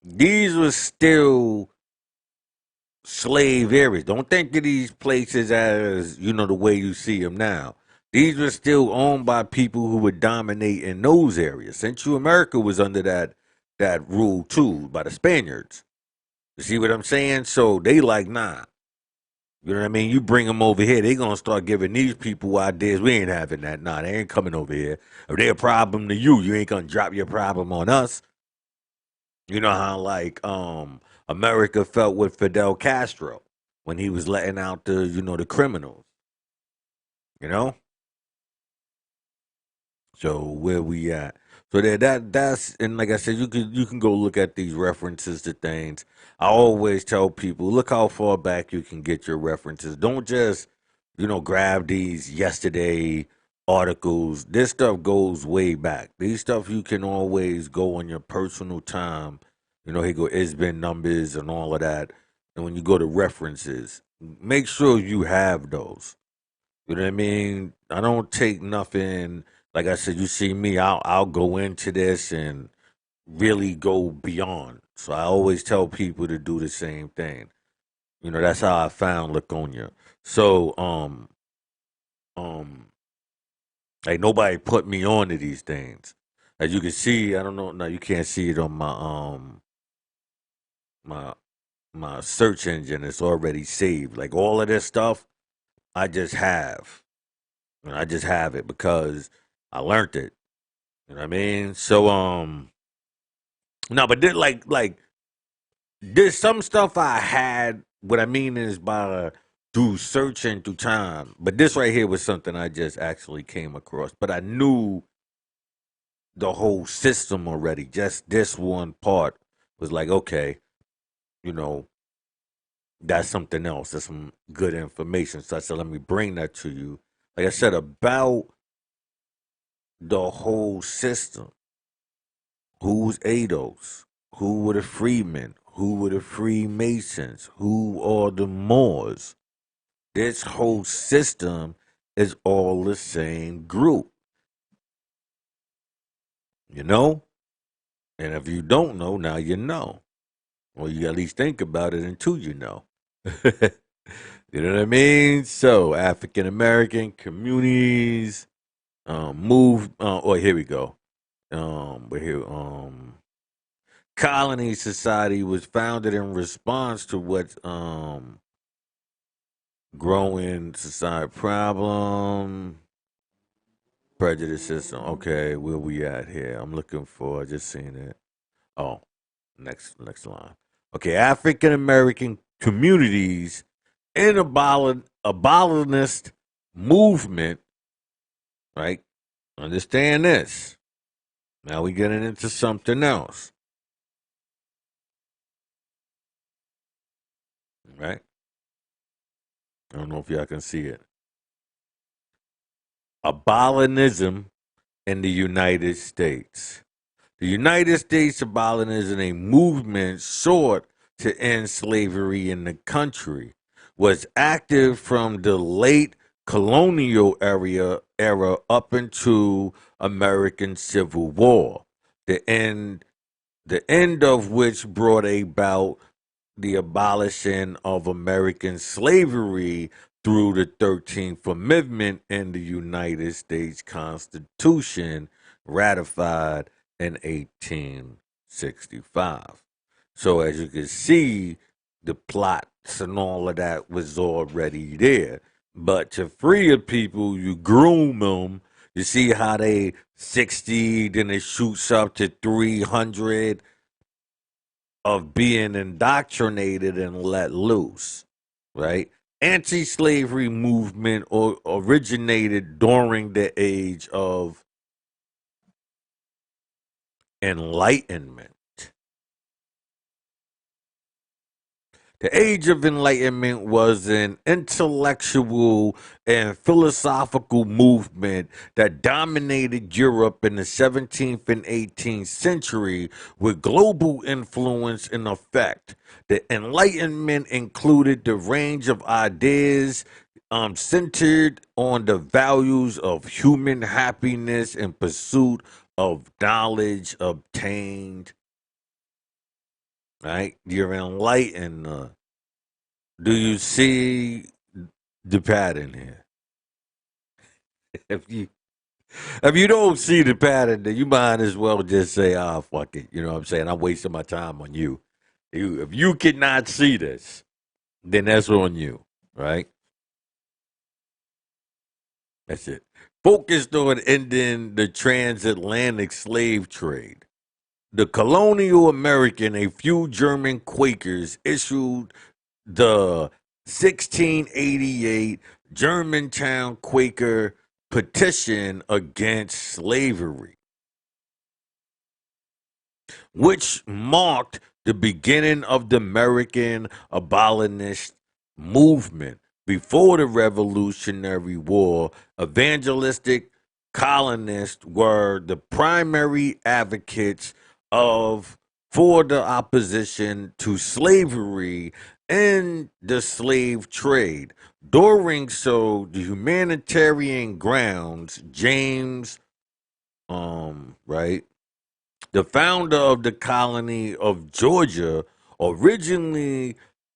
these were still slave areas. Don't think of these places as the way you see them now. These were still owned by people who would dominate in those areas. Central America was under that rule too by the Spaniards. You see what I'm saying? So they like, nah. You know what I mean? You bring them over here, they gonna start giving these people ideas. We ain't having that. Nah, they ain't coming over here. If they a problem to you, you ain't gonna drop your problem on us. You know how like America felt with Fidel Castro when he was letting out the criminals. You know. So where we at? So that's and like I said, you can go look at these references to things. I always tell people, look how far back you can get your references. Don't just grab these yesterday articles. This stuff goes way back. These stuff you can always go on your personal time. Here go ISBN numbers and all of that. And when you go to references, make sure you have those. You know what I mean? I don't take nothing. Like I said, you see me, I'll go into this and really go beyond. So I always tell people to do the same thing. You know, that's how I found Laconia. So, um, like nobody put me on to these things. As you can see, I don't know. No, you can't see it on my my search engine. It's already saved. Like all of this stuff, I just have. And I just have it because I learned it. You know what I mean? So no, but then like there's some stuff I had. What I mean is by through searching through time. But this right here was something I just actually came across. But I knew the whole system already. Just this one part was like, okay, you know, that's something else. That's some good information. So I said, let me bring that to you. Like I said, about the whole system. Who's Ados? Who were the freemen? Who were the Freemasons? Who are the Moors? This whole system is all the same group, you know? And if you don't know, now you know. Or you at least think about it until you know. You know what I mean? So, African American communities move. Oh, here we go. We're here. Colony society was founded in response to what growing society problem prejudice system. Okay, where we at here? I'm looking for. I just seen it. Oh, next line. Okay, African American communities in abolitionist movement. Right. Understand this. Now we getting into something else. Right. I don't know if y'all can see it. Abolitionism in the United States. The United States abolitionism, a movement sought to end slavery in the country, was active from the late colonial era up into American Civil War. The end the end of which brought about the abolition of American slavery through the 13th Amendment in the United States Constitution ratified in 1865. So, as you can see, the plots and all of that was already there. But to free the people, you groom them. You see how they 60, then it shoots up to 300 of being indoctrinated and let loose, right? Anti-slavery movement originated during the age of enlightenment. The Age of Enlightenment was an intellectual and philosophical movement that dominated Europe in the 17th and 18th century with global influence and effect. The Enlightenment included the range of ideas centered on the values of human happiness and pursuit of knowledge obtained. Right? You're enlightened. Do you see the pattern here? If you if you don't see the pattern, then you might as well just say, "Ah, fuck it." You know what I'm saying? I'm wasting my time on you. If you cannot see this, then that's on you, right? That's it. Focused on ending the transatlantic slave trade. The colonial American, a few German Quakers issued the 1688 Germantown Quaker petition against slavery, which marked the beginning of the American abolitionist movement. Before the Revolutionary War, evangelistic colonists were the primary advocates of for the opposition to slavery and the slave trade. During so the humanitarian grounds, James right The founder of the colony of Georgia originally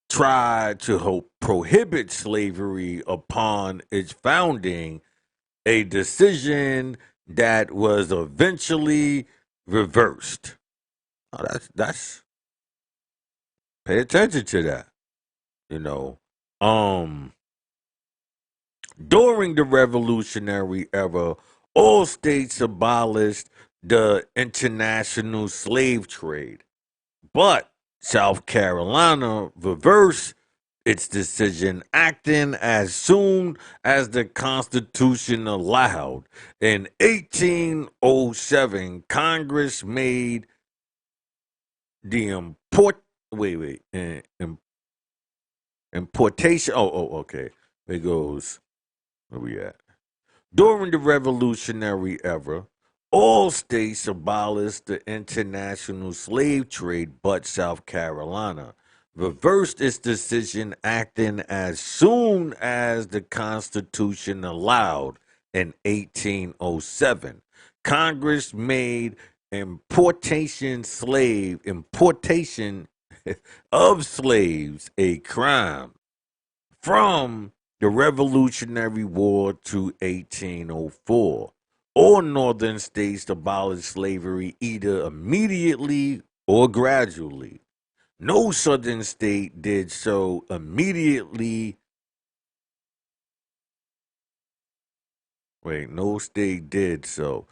tried to prohibit slavery upon its founding, a decision that was eventually reversed. Oh, that's pay attention to that. You know, um, during the Revolutionary era, all states abolished the international slave trade, but South Carolina reversed its decision, acting as soon as the Constitution allowed. In 1807, Congress made the importation. Okay. It goes. Where we at? During the Revolutionary era, all states abolished the international slave trade but South Carolina reversed its decision, acting as soon as the Constitution allowed in 1807. Congress made importation of slaves a crime from the Revolutionary War to 1804. All northern states abolished slavery either immediately or gradually. No southern state did so immediately. No state did so.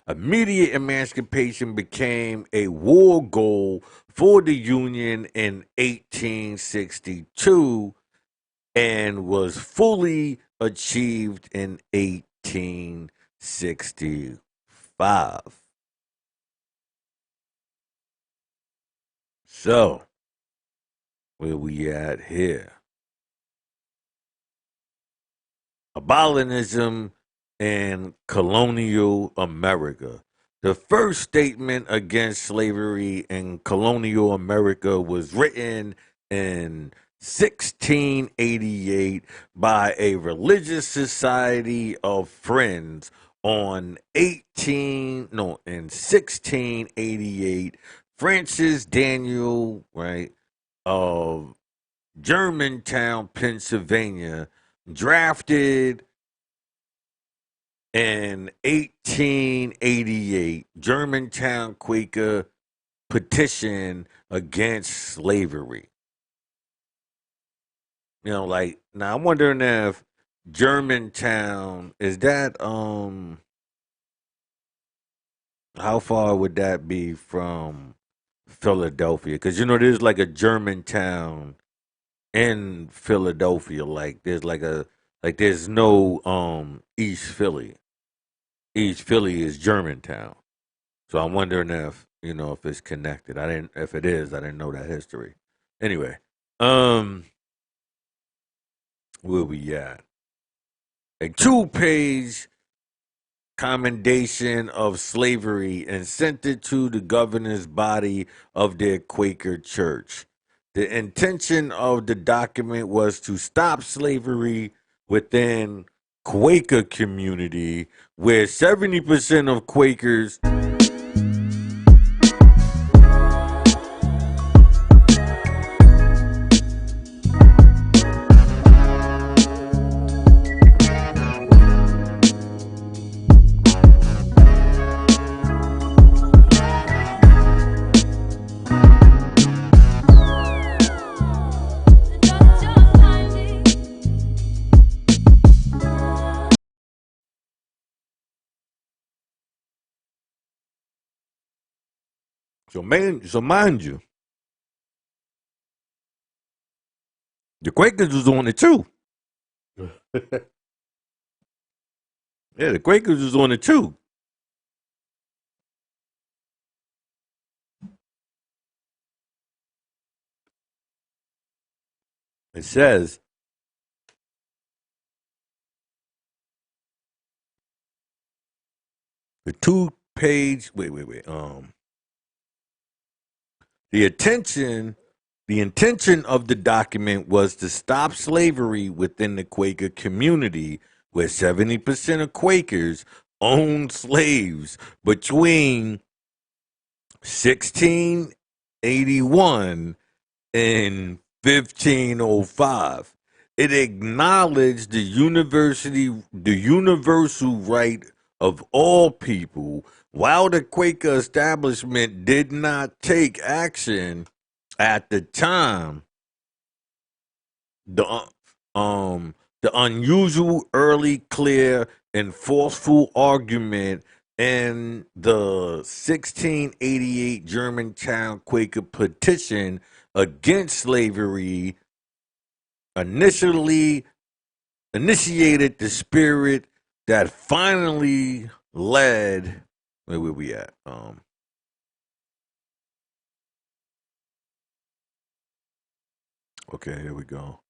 Immediate emancipation became a war goal for the Union in 1862 and was fully achieved in 1865. So, where we at here? Abolitionism in colonial America. The first statement against slavery in colonial America was written in 1688 by a religious society of friends in 1688. Francis Daniel, right, of Germantown, Pennsylvania, drafted in 1888 Germantown Quaker petition against slavery. Like now I'm wondering if Germantown is that how far would that be from Philadelphia? Because there's like a Germantown in Philadelphia. There's no East Philly. East Philly is Germantown. So I'm wondering if it's connected. If it is, I didn't know that history. Anyway, where we at? A 2-page commendation of slavery and sent it to the governor's body of their Quaker church. The intention of the document was to stop slavery within Quaker community, where 70% of Quakers. So mind you, the Quakers was on it too. Yeah, the Quakers was on it too. It says the 2-page. Wait. The intention the intention of the document was to stop slavery within the Quaker community, where 70% of Quakers owned slaves between 1681 and 1505. It acknowledged the universal right of all people, while the Quaker establishment did not take action at the time. The the unusual, early, clear, and forceful argument in the 1688 Germantown Quaker petition against slavery initially initiated the spirit that finally led. Where we at? Okay, here we go.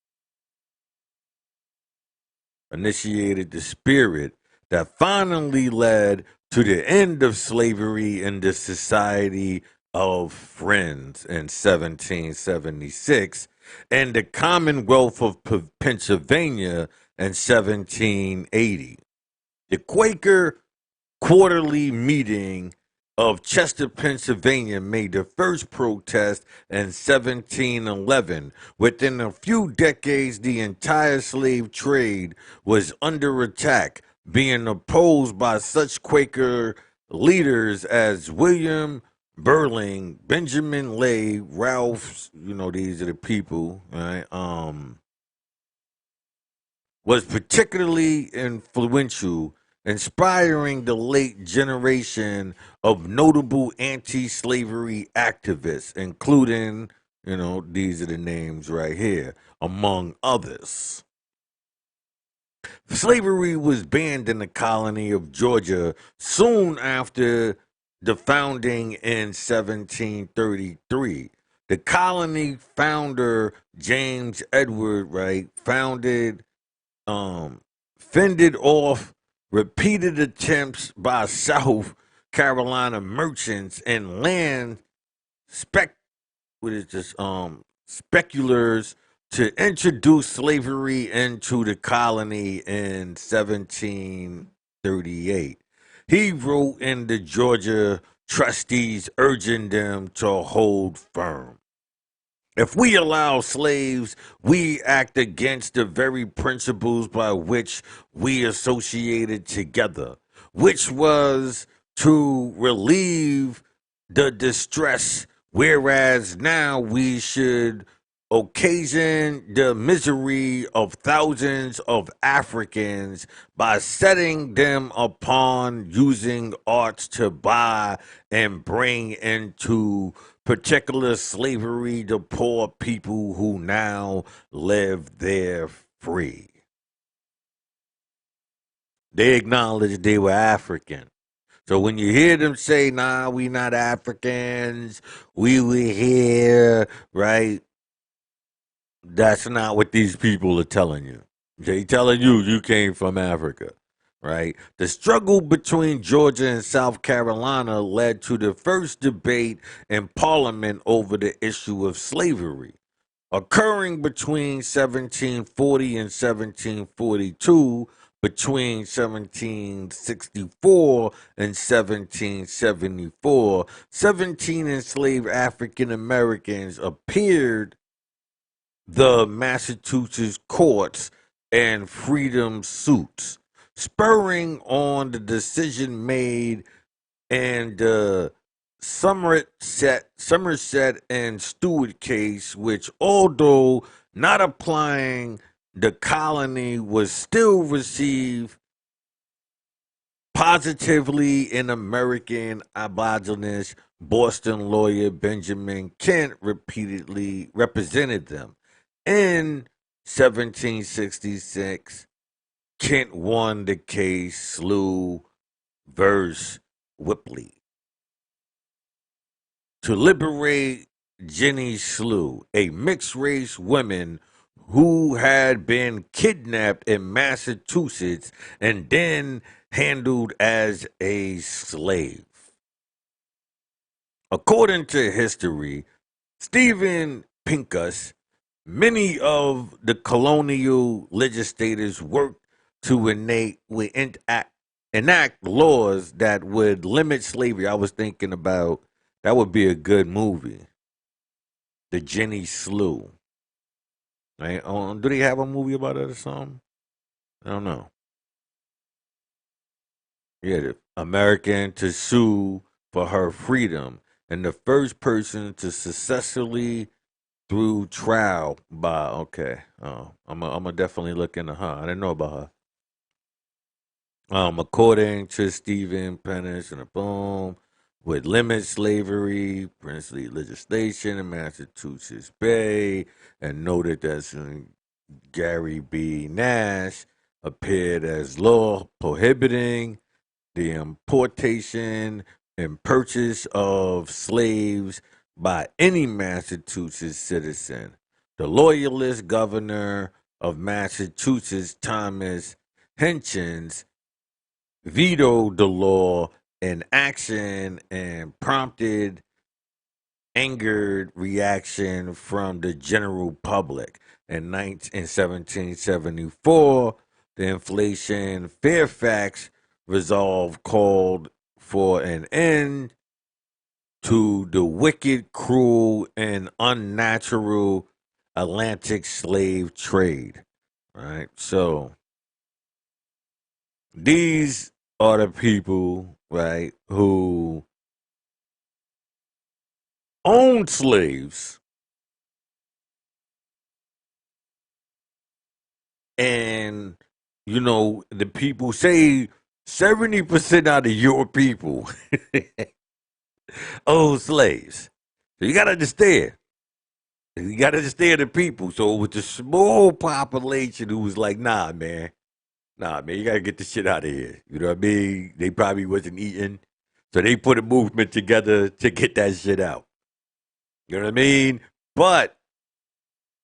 Initiated the spirit that finally led to the end of slavery in the Society of Friends in 1776 and the Commonwealth of Pennsylvania in 1780. The Quaker quarterly meeting of Chester, Pennsylvania made the first protest in 1711. Within a few decades, the entire slave trade was under attack, being opposed by such Quaker leaders as William Burling, Benjamin Lay, Ralph, these are the people, right? Was particularly influential, inspiring the late generation of notable anti slavery activists, including, these are the names right here, among others. Slavery was banned in the colony of Georgia soon after the founding in 1733. The colony founder, James Edward Wright, um, fended off repeated attempts by South Carolina merchants and land spec what is this speculators to introduce slavery into the colony in 1738. He wrote in the Georgia trustees urging them to hold firm. If we allow slaves, we act against the very principles by which we associated together, which was to relieve the distress, whereas now we should occasion the misery of thousands of Africans by setting them upon using arts to buy and bring into particular slavery the poor people who now live there free. They acknowledged they were African. So when you hear them say, nah, we not Africans, we were here, right? That's not what these people are telling you. They telling you you came from Africa, right? The struggle between Georgia and South Carolina led to the first debate in Parliament over the issue of slavery. Occurring between 1740 and 1742, between 1764 and 1774, 17 enslaved African Americans appeared the Massachusetts courts and freedom suits, spurring on the decision made in the Somerset and Stewart case, which, although not applying the colony, was still received positively in American abolitionist Boston lawyer Benjamin Kent repeatedly represented them. In 1766, Kent won the case Slew versus Whipley to liberate Jenny Slew, a mixed race woman who had been kidnapped in Massachusetts and then handled as a slave. According to history, Stephen Pincus, many of the colonial legislators worked to enact laws that would limit slavery. I was thinking about That would be a good movie. The Jenny Slew. Right? Do they have a movie about it or something? I don't know. Yeah, the American to sue for her freedom, and the first person to successfully through trial by. Okay, I'm gonna definitely look into her. I didn't know about her. According to Stephen Pennis and a boom, would limit slavery, princely legislation in Massachusetts Bay, and noted that Gary B. Nash appeared as law prohibiting the importation and purchase of slaves by any Massachusetts citizen. The loyalist governor of Massachusetts, Thomas Hutchins, vetoed the law in action and prompted angered reaction from the general public. In 1774, the Inflation Fairfax resolve called for an end to the wicked, cruel, and unnatural Atlantic slave trade. Right? So these are the people, right, who owned slaves and the people say 70% out of your people own slaves. So you gotta understand the people. So with the small population who was like, nah man, you gotta get this shit out of here. You know what I mean? They probably wasn't eating, so they put a movement together to get that shit out. You know what I mean? But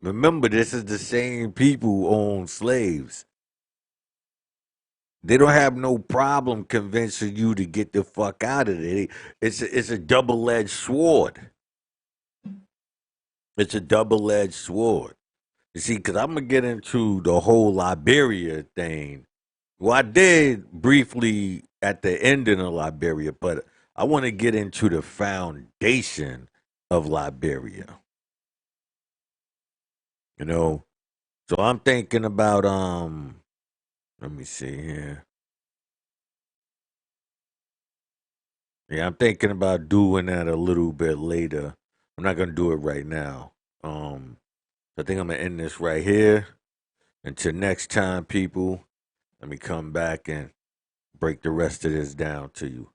remember, this is the same people who own slaves. They don't have no problem convincing you to get the fuck out of there. It's a double edged sword. It's a double edged sword. You see, because I'm gonna get into the whole Liberia thing. Well, I did briefly at the ending of Liberia, but I want to get into the foundation of Liberia. You know, so I'm thinking about Let me see here. Yeah, I'm thinking about doing that a little bit later. I'm not gonna do it right now. I think I'm gonna end this right here. Until next time, people, let me come back and break the rest of this down to you.